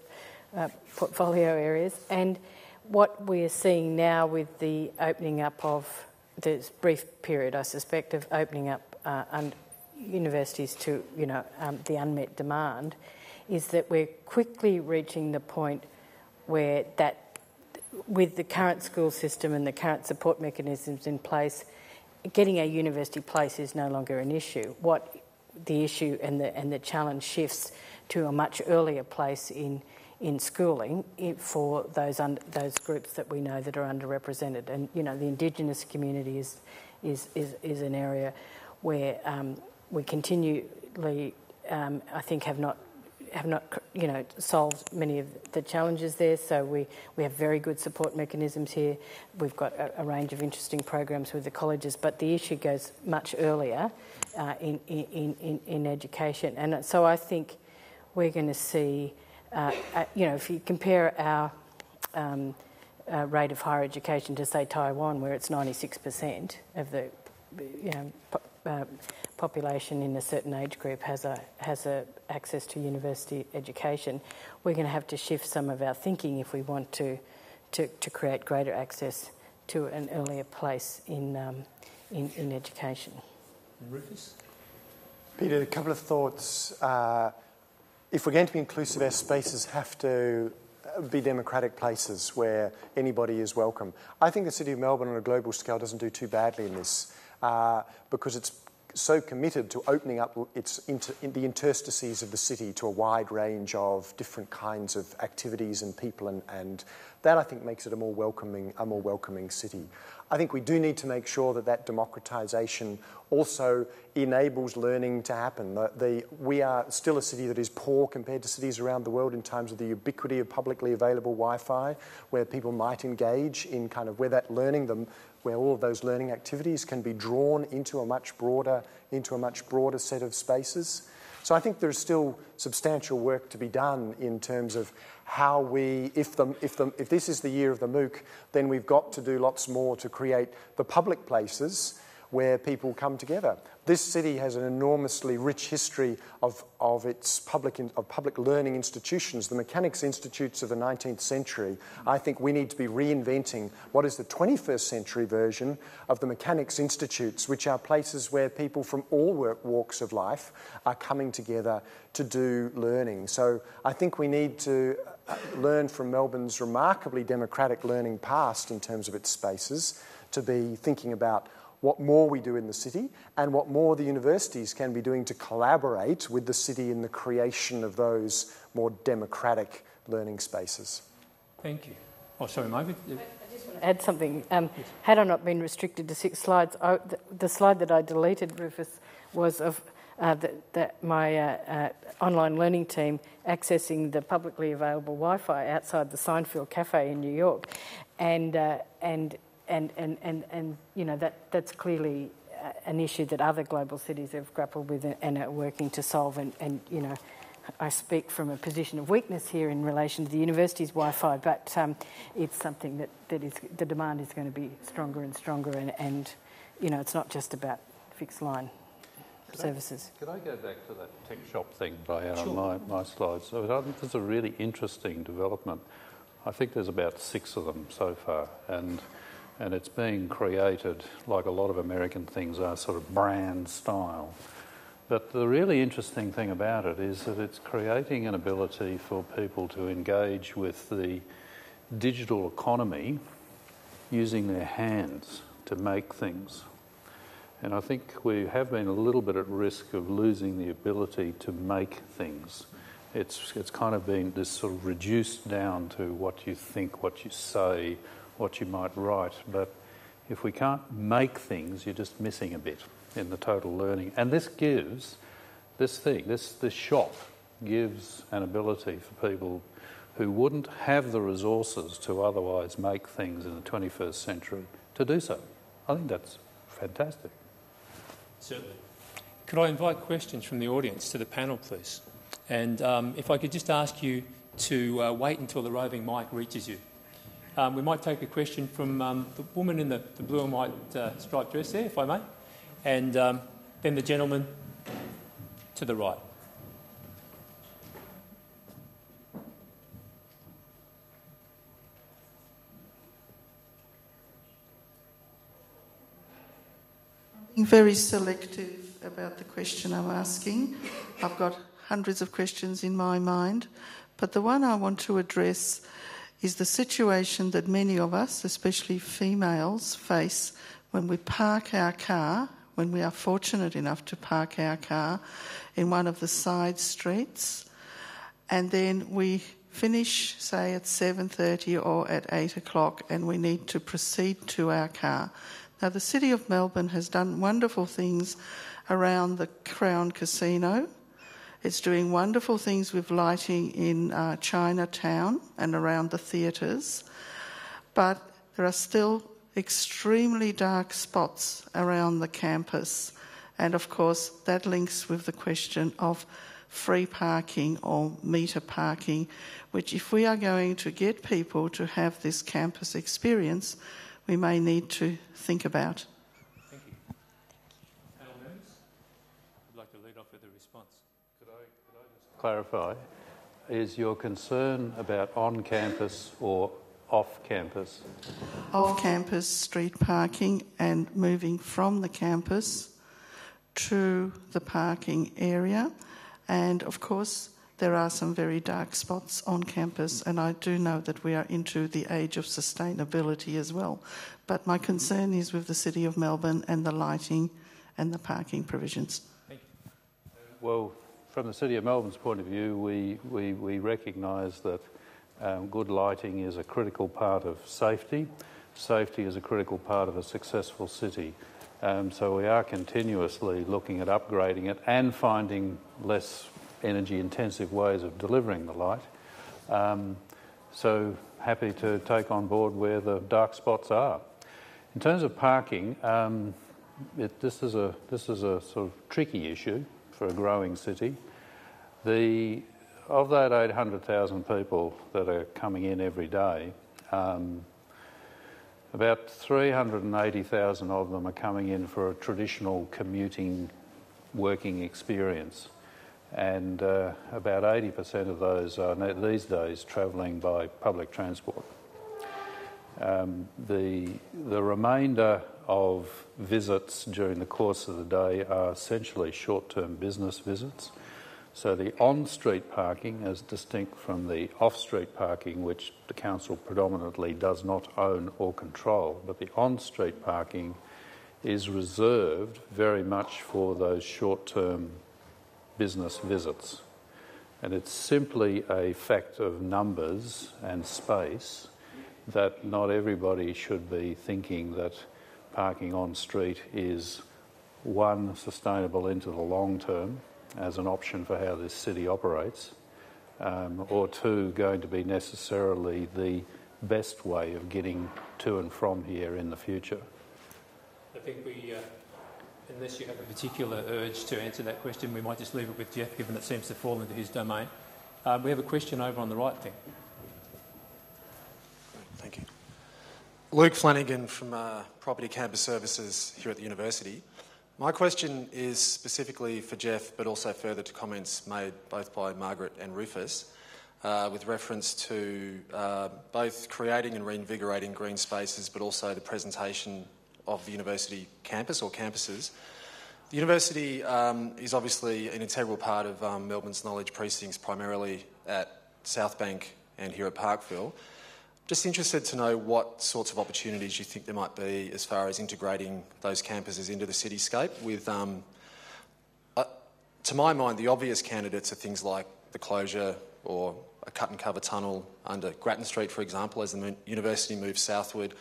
portfolio areas, and what we're seeing now with the opening up of this brief period, I suspect, of opening up universities to, you know, the unmet demand, is that we're quickly reaching the point where that, with the current school system and the current support mechanisms in place, getting a university place is no longer an issue. What the issue and the challenge shifts to a much earlier place in schooling for those groups that we know that are underrepresented. And, you know, the Indigenous community is an area where we continually, I think, have not, you know, solved many of the challenges there. So we have very good support mechanisms here. We've got a range of interesting programs with the colleges, but the issue goes much earlier in education. And so I think we're going to see, you know, if you compare our rate of higher education to, say, Taiwan, where it's 96% of the, you know, population in a certain age group has a access to university education, we're going to have to shift some of our thinking if we want to create greater access to an earlier place in education. Rufus? Peter, a couple of thoughts. If we're going to be inclusive, our spaces have to be democratic places where anybody is welcome. I think the City of Melbourne on a global scale doesn't do too badly in this because it's so committed to opening up the interstices of the city to a wide range of different kinds of activities and people, and that, I think, makes it a more welcoming city. I think we do need to make sure that democratisation also enables learning to happen. We are still a city that is poor compared to cities around the world in terms of the ubiquity of publicly available Wi-Fi, where people might engage in kind of where that learning, where all of those learning activities can be drawn into a much broader set of spaces. So I think there's still substantial work to be done in terms of how we, if this is the year of the MOOC, then we've got to do lots more to create the public places where people come together. This city has an enormously rich history of its public learning institutions, the mechanics institutes of the 19th century. I think we need to be reinventing what is the 21st century version of the mechanics institutes, which are places where people from all walks of life are coming together to do learning. So I think we need to learn from Melbourne's remarkably democratic learning past in terms of its spaces, to be thinking about what more we do in the city and what more the universities can be doing to collaborate with the city in the creation of those more democratic learning spaces. Thank you. Oh, sorry, Margaret. Add something. Had I not been restricted to 6 slides, the slide that I deleted, Rufus, was of my online learning team accessing the publicly available Wi-Fi outside the Seinfeld Cafe in New York, and you know that's clearly an issue that other global cities have grappled with and are working to solve. And you know, I speak from a position of weakness here in relation to the university's Wi-Fi, but it's something that is the demand is going to be stronger and stronger, and you know, it's not just about fixed line services. Could I go back to that tech shop thing on my slides? So I think it's a really interesting development. I think there's about 6 of them so far, and it's being created, like a lot of American things are, sort of brand style. But the really interesting thing about it is that it's creating an ability for people to engage with the digital economy using their hands to make things. And I think we have been a little bit at risk of losing the ability to make things. It's kind of been this sort of reduced down to what you think, what you say, what you might write. But if we can't make things, you're just missing a bit in the total learning. And this gives, this shop gives an ability for people who wouldn't have the resources to otherwise make things in the 21st century to do so. I think that's fantastic. Certainly. Could I invite questions from the audience to the panel, please? And if I could just ask you to wait until the roving mic reaches you. We might take a question from the woman in the blue and white striped dress there, if I may, and then the gentleman to the right. Being very selective about the question I'm asking. I've got hundreds of questions in my mind, but the one I want to address is the situation that many of us, especially females, face when we park our car, when we are fortunate enough to park our car in one of the side streets, and then we finish, say, at 7:30 or at 8 o'clock, and we need to proceed to our car. Now, the City of Melbourne has done wonderful things around the Crown Casino. It's doing wonderful things with lighting in Chinatown and around the theatres. But there are still extremely dark spots around the campus. And, of course, that links with the question of free parking or meter parking, which if we are going to get people to have this campus experience, we may need to think about. Thank you. Panel members, I'd like to lead off with a response. Could I just clarify? Is your concern about on-campus or off-campus? Off-campus street parking and moving from the campus to the parking area. And, of course, there are some very dark spots on campus, and I do know that we are into the age of sustainability as well. But my concern is with the City of Melbourne and the lighting and the parking provisions. Thank you. Well, from the City of Melbourne's point of view, we recognise that good lighting is a critical part of safety. Safety is a critical part of a successful city. So we are continuously looking at upgrading it and finding less energy-intensive ways of delivering the light. So happy to take on board where the dark spots are. In terms of parking, this is a sort of tricky issue for a growing city. Of that 800,000 people that are coming in every day, about 380,000 of them are coming in for a traditional commuting working experience. And about 80% of those are these days travelling by public transport. The remainder of visits during the course of the day are essentially short-term business visits. So the on-street parking is distinct from the off-street parking, which the council predominantly does not own or control. But the on-street parking is reserved very much for those short-term business visits, and it's simply a fact of numbers and space that not everybody should be thinking that parking on street is, one, sustainable into the long term as an option for how this city operates, or two, going to be necessarily the best way of getting to and from here in the future. I think we, unless you have a particular urge to answer that question, we might just leave it with Geoff, given it seems to fall into his domain. We have a question over on the right thing. Thank you. Luke Flanagan from Property Campus Services here at the University. My question is specifically for Geoff, but also further to comments made both by Margaret and Rufus, with reference to both creating and reinvigorating green spaces, but also the presentation of the university campus or campuses. The university is obviously an integral part of Melbourne's knowledge precincts, primarily at South Bank and here at Parkville. Just interested to know what sorts of opportunities you think there might be as far as integrating those campuses into the cityscape with, to my mind, the obvious candidates are things like the closure or a cut and cover tunnel under Gratton Street, for example, as the university moves southward,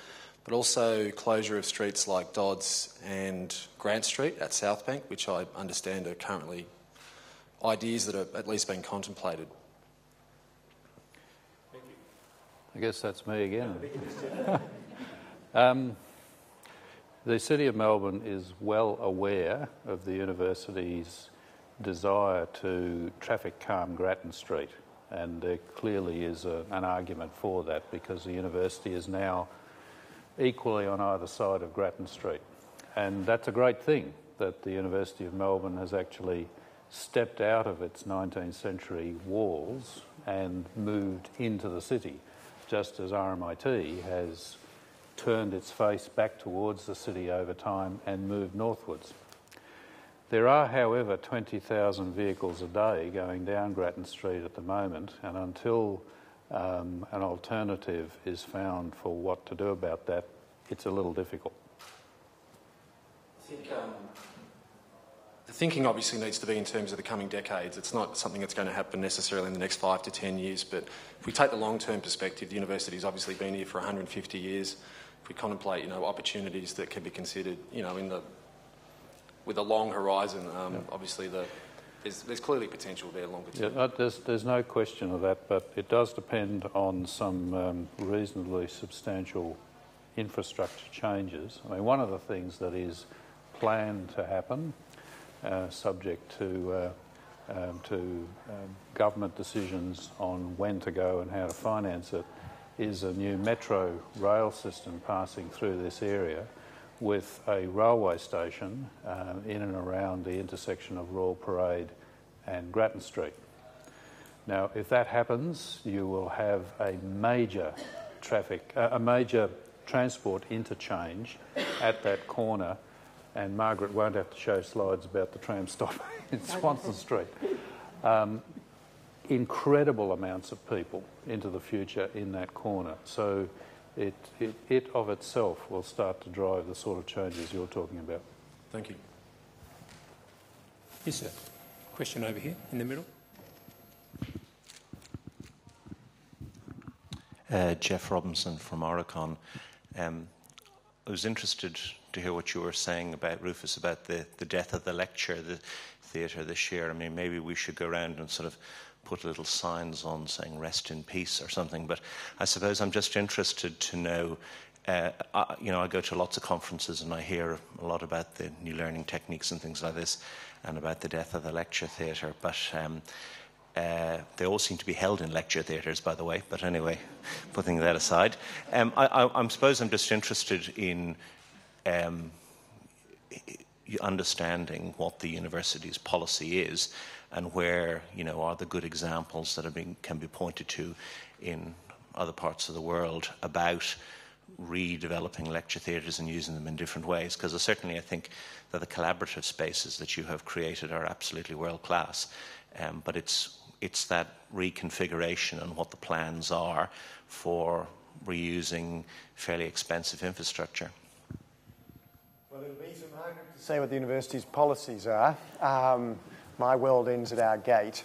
but also closure of streets like Dodds and Grant Street at South Bank, which I understand are currently ideas that are at least being contemplated. I guess that's me again. The City of Melbourne is well aware of the university's desire to traffic calm Gratton Street, and there clearly is an argument for that because the university is now equally on either side of Gratton Street. And that's a great thing that the University of Melbourne has actually stepped out of its 19th century walls and moved into the city, just as RMIT has turned its face back towards the city over time and moved northwards. There are, however, 20,000 vehicles a day going down Gratton Street at the moment, and until an alternative is found for what to do about that, it's a little difficult. I think the thinking obviously needs to be in terms of the coming decades. It's not something that's going to happen necessarily in the next 5 to 10 years, but if we take the long-term perspective, the university's obviously been here for 150 years. If we contemplate, opportunities that can be considered, with a long horizon, obviously there's clearly potential there longer term. Yeah, there's no question of that, but it does depend on some reasonably substantial infrastructure changes. I mean, one of the things that is planned to happen, subject to government decisions on when to go and how to finance it, is a new metro rail system passing through this area with a railway station in and around the intersection of Royal Parade and Gratton Street. Now, if that happens, you will have a major transport interchange at that corner, and Margaret won't have to show slides about the tram stop in Swanston Street. Incredible amounts of people into the future in that corner. So it of itself will start to drive the sort of changes you're talking about. Thank you. Yes, sir. Question over here in the middle. Jeff Robinson from Oricon. I was interested to hear what you were saying about, Rufus, about the death of the lecture, the theatre this year. I mean, maybe we should go around and sort of put little signs on saying rest in peace or something, but I suppose I'm just interested to know, I go to lots of conferences and I hear a lot about the new learning techniques and things like this and about the death of the lecture theatre, but they all seem to be held in lecture theatres, by the way, but anyway, putting that aside. I suppose I'm just interested in understanding what the university's policy is and where, are the good examples that can be pointed to in other parts of the world about redeveloping lecture theatres and using them in different ways. Because I think that the collaborative spaces that you have created are absolutely world class, but it's that reconfiguration and what the plans are for reusing fairly expensive infrastructure. Well, it'll be for Margaret to say what the university's policies are. My world ends at our gate.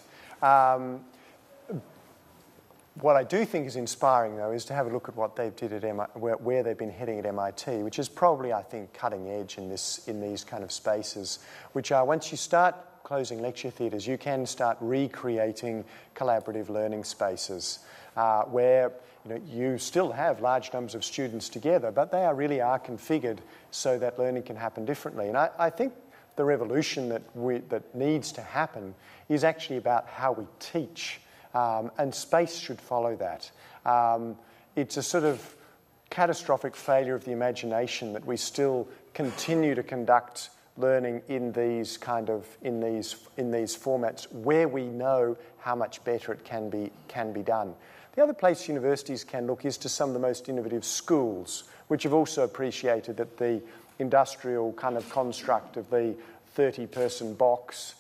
What I do think is inspiring, though, is to have a look at what they did at where they've been heading at MIT, which is probably, I think, cutting edge in these kind of spaces, which are, once you start closing lecture theatres, you can start recreating collaborative learning spaces where you still have large numbers of students together, but they really are configured so that learning can happen differently. And I think the revolution that needs to happen is actually about how we teach. And space should follow that. It's a sort of catastrophic failure of the imagination that we still continue to conduct learning in these formats where we know how much better it can be done. The other place universities can look is to some of the most innovative schools, which have also appreciated that the industrial kind of construct of the 30-person box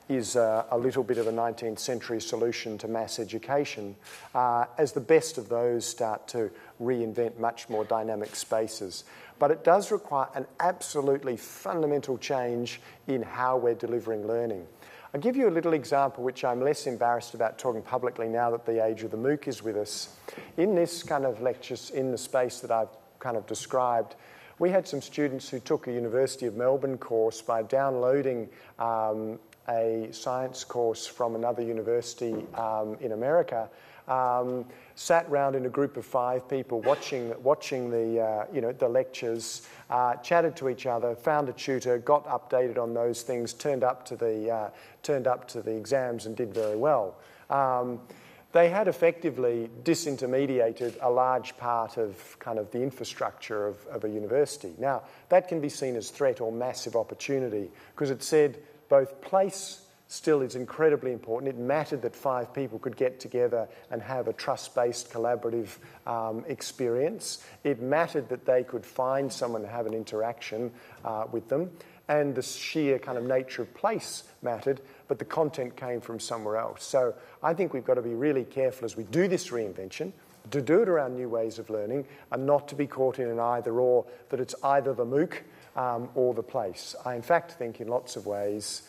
is a little bit of a 19th century solution to mass education, as the best of those start to reinvent much more dynamic spaces. But it does require an absolutely fundamental change in how we're delivering learning. I'll give you a little example which I'm less embarrassed about talking publicly now that the age of the MOOC is with us. In this kind of lectures, in the space that I've kind of described, we had some students who took a University of Melbourne course by downloading a science course from another university in America, sat round in a group of 5 people watching the lectures, chatted to each other, found a tutor, got updated on those things, turned up to the exams and did very well. They had effectively disintermediated a large part of kind of the infrastructure of a university. Now, that can be seen as threat or massive opportunity, because it said both place still is incredibly important. It mattered that 5 people could get together and have a trust-based collaborative experience. It mattered that they could find someone and have an interaction with them. And the sheer kind of nature of place mattered, but the content came from somewhere else. So I think we've got to be really careful as we do this reinvention, to do it around new ways of learning, and not to be caught in an either-or, that it's either the MOOC or the place. I, in fact, think in lots of ways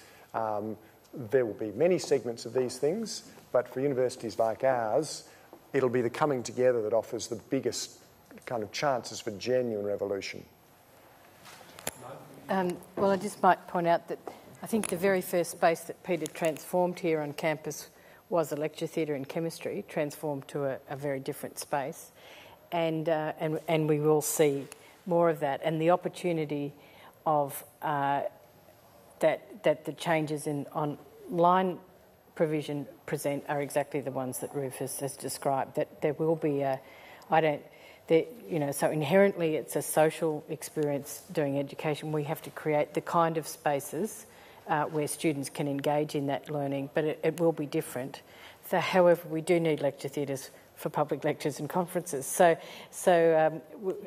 there will be many segments of these things, but for universities like ours, it'll be the coming together that offers the biggest kind of chances for genuine revolution. Well, I just might point out that I think the very first space that Peter transformed here on campus was a lecture theatre in chemistry, transformed to a very different space, and we will see more of that, and the opportunity of that the changes in online provision present are exactly the ones that Rufus has described. That there will be so inherently it's a social experience doing education. We have to create the kind of spaces where students can engage in that learning, but it will be different. So, however, we do need lecture theatres for public lectures and conferences. So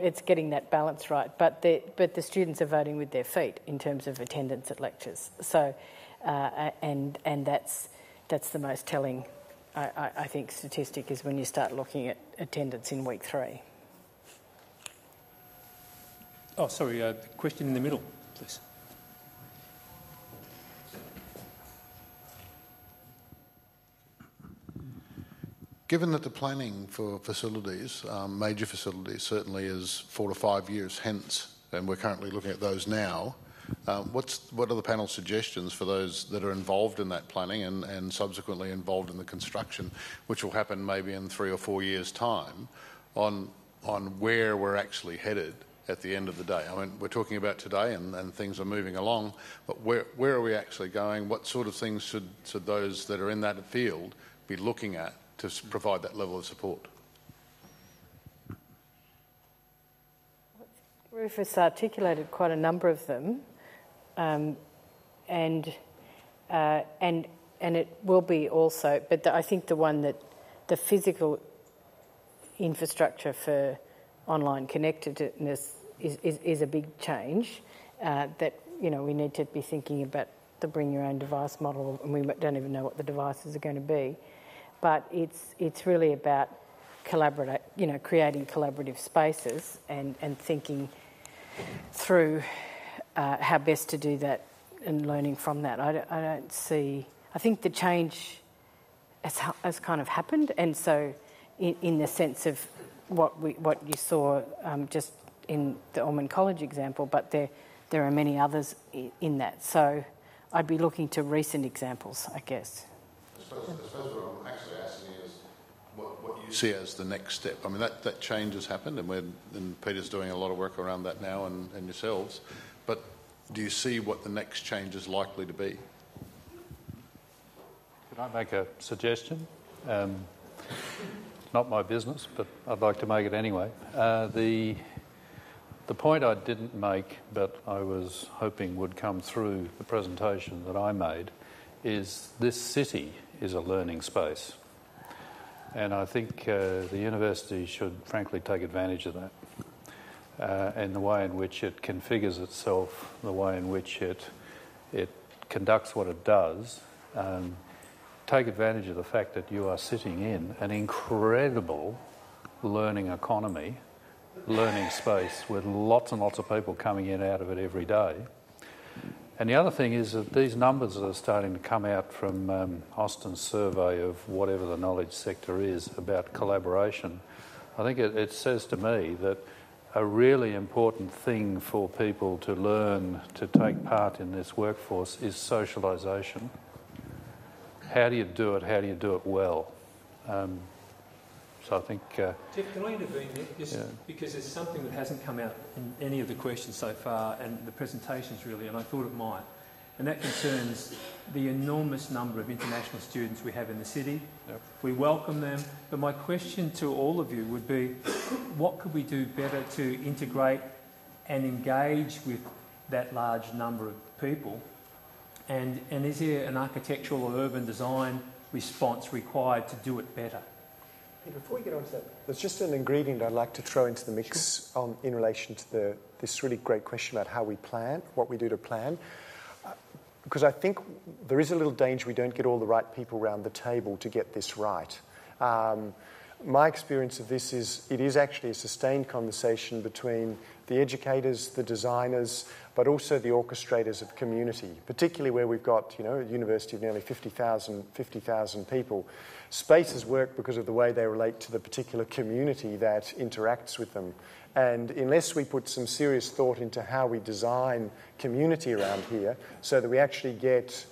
it's getting that balance right. But the students are voting with their feet in terms of attendance at lectures. So and that's the most telling, I think, statistic is when you start looking at attendance in week 3. Oh, sorry, the question in the middle, please. Given that the planning for facilities, major facilities, certainly is 4 to 5 years hence, and we're currently looking at those now, what are the panel's suggestions for those that are involved in that planning and subsequently involved in the construction, which will happen maybe in 3 or 4 years' time, on where we're actually headed at the end of the day? I mean, we're talking about today and things are moving along, but where are we actually going? What sort of things should those that are in that field be looking at to provide that level of support? Rufus articulated quite a number of them, and it will be also, but I think the one that the physical infrastructure for online connectedness is a big change that we need to be thinking about the bring your own device model, and we don't even know what the devices are going to be. But it's really about creating collaborative spaces and thinking through how best to do that and learning from that. I don't see. I think the change has kind of happened, and so in the sense of what you saw just in the Ormond College example, but there are many others in that. So I'd be looking to recent examples, I guess. I suppose what I'm actually asking is what you see as the next step. I mean, that change has happened, and Peter's doing a lot of work around that now, and yourselves. But do you see what the next change is likely to be? Can I make a suggestion? It's not my business, but I'd like to make it anyway. The point I didn't make, but I was hoping would come through the presentation that I made, is this city is a learning space. And I think the university should frankly take advantage of that. And the way in which it configures itself, the way in which it conducts what it does, take advantage of the fact that you are sitting in an incredible learning economy, learning space with lots and lots of people coming in and out of it every day. And the other thing is that these numbers that are starting to come out from Austin's survey of whatever the knowledge sector is about collaboration, I think it says to me that a really important thing for people to learn to take part in this workforce is socialisation. How do you do it? How do you do it well? So I think... Geoff, can I intervene there? Just because there's something that hasn't come out in any of the questions so far, and the presentations really, and I thought it might. And that concerns the enormous number of international students we have in the city. Yep. We welcome them. But my question to all of you would be, what could we do better to integrate and engage with that large number of people? And is there an architectural or urban design response required to do it better? Before we get on to that, there's just an ingredient I'd like to throw into the mix in relation to this really great question about how we plan, what we do to plan. Because I think there is a little danger we don't get all the right people around the table to get this right. My experience of this is it is actually a sustained conversation between the educators, the designers, but also the orchestrators of community, particularly where we've got, a university of nearly 50,000 people. Spaces work because of the way they relate to the particular community that interacts with them. And unless we put some serious thought into how we design community around here so that we actually get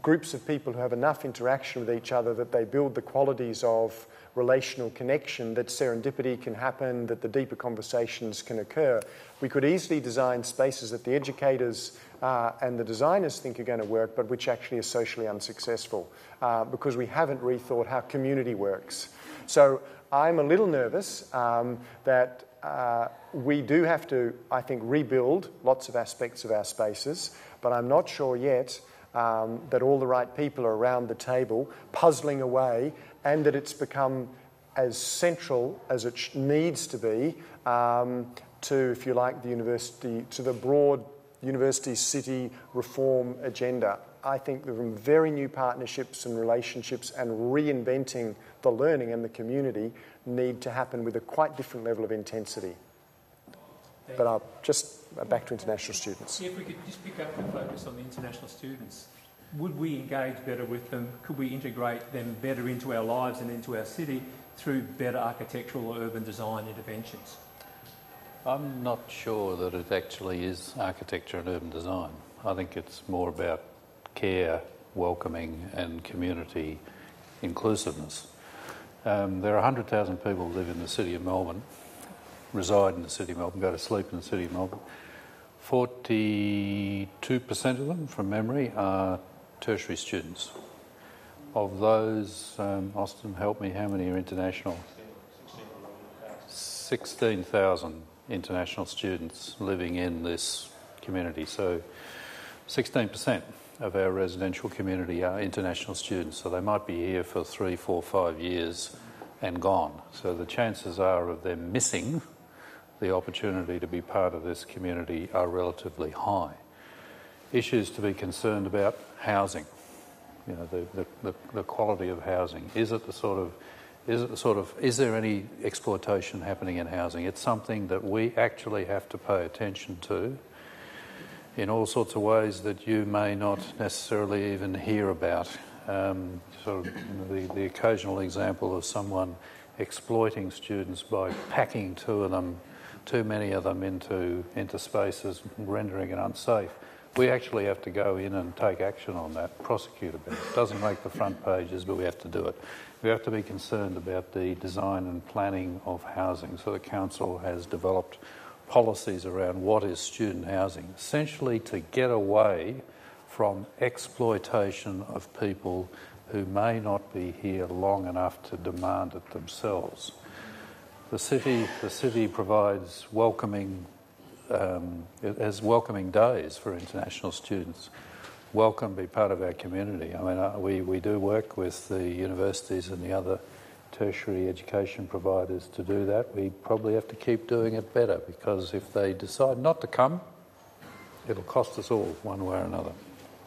groups of people who have enough interaction with each other that they build the qualities of relational connection, that serendipity can happen, that the deeper conversations can occur, we could easily design spaces that the educators and the designers think are going to work, but which actually are socially unsuccessful because we haven't rethought how community works. So I'm a little nervous that we do have to, I think, rebuild lots of aspects of our spaces, but I'm not sure yet that all the right people are around the table puzzling away, and that it's become as central as it needs to be to, if you like, the university, to the broad university city reform agenda. I think there are very new partnerships and relationships, and reinventing the learning and the community need to happen with a quite different level of intensity. But I'll just back to international students. Yeah, if we could just pick up the focus on the international students. Would we engage better with them? Could we integrate them better into our lives and into our city through better architectural or urban design interventions? I'm not sure that it actually is architecture and urban design. I think it's more about care, welcoming and community inclusiveness. There are 100,000 people who live in the City of Melbourne, reside in the City of Melbourne, go to sleep in the City of Melbourne. 42% of them, from memory, are tertiary students. Of those, Austin, help me, how many are international? 16,000 international students living in this community. So 16% of our residential community are international students. So they might be here for 3, 4, 5 years and gone. So the chances are of them missing the opportunity to be part of this community are relatively high. Issues to be concerned about: housing. The quality of housing. Is there any exploitation happening in housing? It's something that we actually have to pay attention to in all sorts of ways that you may not necessarily even hear about sort of the occasional example of someone exploiting students by packing too many of them into spaces, rendering it unsafe. We actually have to go in and take action on that, prosecute about it. It doesn't make the front pages, but we have to do it. We have to be concerned about the design and planning of housing. So the council has developed policies around what is student housing, essentially to get away from exploitation of people who may not be here long enough to demand it themselves. The city provides welcoming days for international students. Welcome, be part of our community. I mean, we do work with the universities and the other tertiary education providers to do that. We probably have to keep doing it better, because if they decide not to come, it'll cost us all one way or another.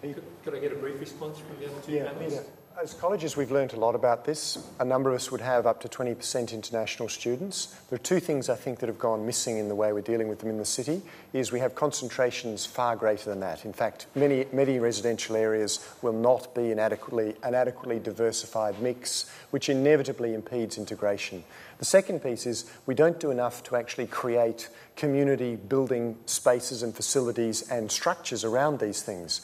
Could I get a brief response from the other two panellists? Yeah. As colleges, we've learned a lot about this. A number of us would have up to 20% international students. There are two things I think that have gone missing in the way we're dealing with them in the city, is we have concentrations far greater than that. In fact, many residential areas will not be an adequately diversified mix, which inevitably impedes integration. The second piece is we don't do enough to actually create community building spaces and facilities and structures around these things.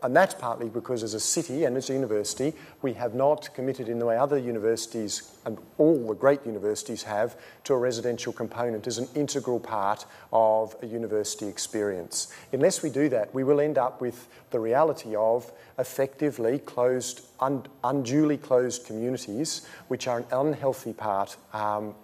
And that's partly because as a city and as a university, we have not committed in the way other universities and all the great universities have to a residential component as an integral part of a university experience. Unless we do that, we will end up with the reality of effectively closed, unduly closed communities, which are an unhealthy part,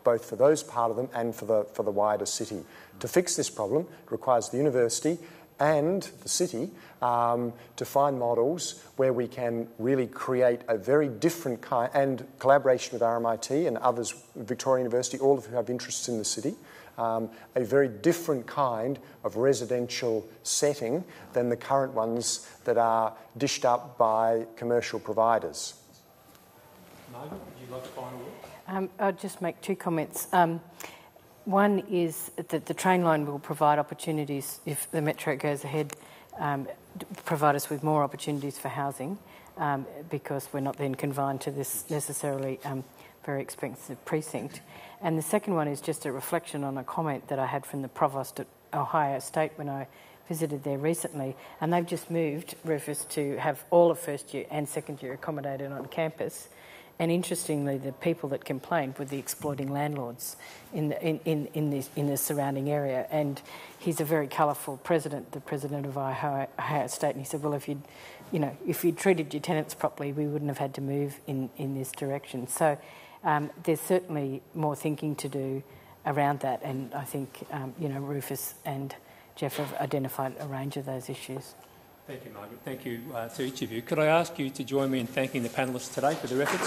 both for those part of them and for the wider city. To fix this problem, it requires the university and the city to find models where we can really create a very different kind, and collaboration with RMIT and others, Victoria University, all of who have interests in the city, a very different kind of residential setting than the current ones that are dished up by commercial providers. Margaret, would you like a final word? I'll just make two comments. One is that the train line will provide opportunities, if the metro goes ahead, provide us with more opportunities for housing, because we're not then confined to this necessarily very expensive precinct. And the second one is just a reflection on a comment that I had from the Provost at Ohio State when I visited there recently, and they've just moved, Rufus, to have all of first year and second year accommodated on campus. And interestingly, the people that complained were the exploiting landlords in the surrounding area. And he's a very colourful president, the president of Ohio State. And he said, "Well, if you'd treated your tenants properly, we wouldn't have had to move in this direction." So there's certainly more thinking to do around that. And I think Rufus and Geoff have identified a range of those issues. Thank you, Margaret. Thank you to each of you. Could I ask you to join me in thanking the panellists today for their efforts?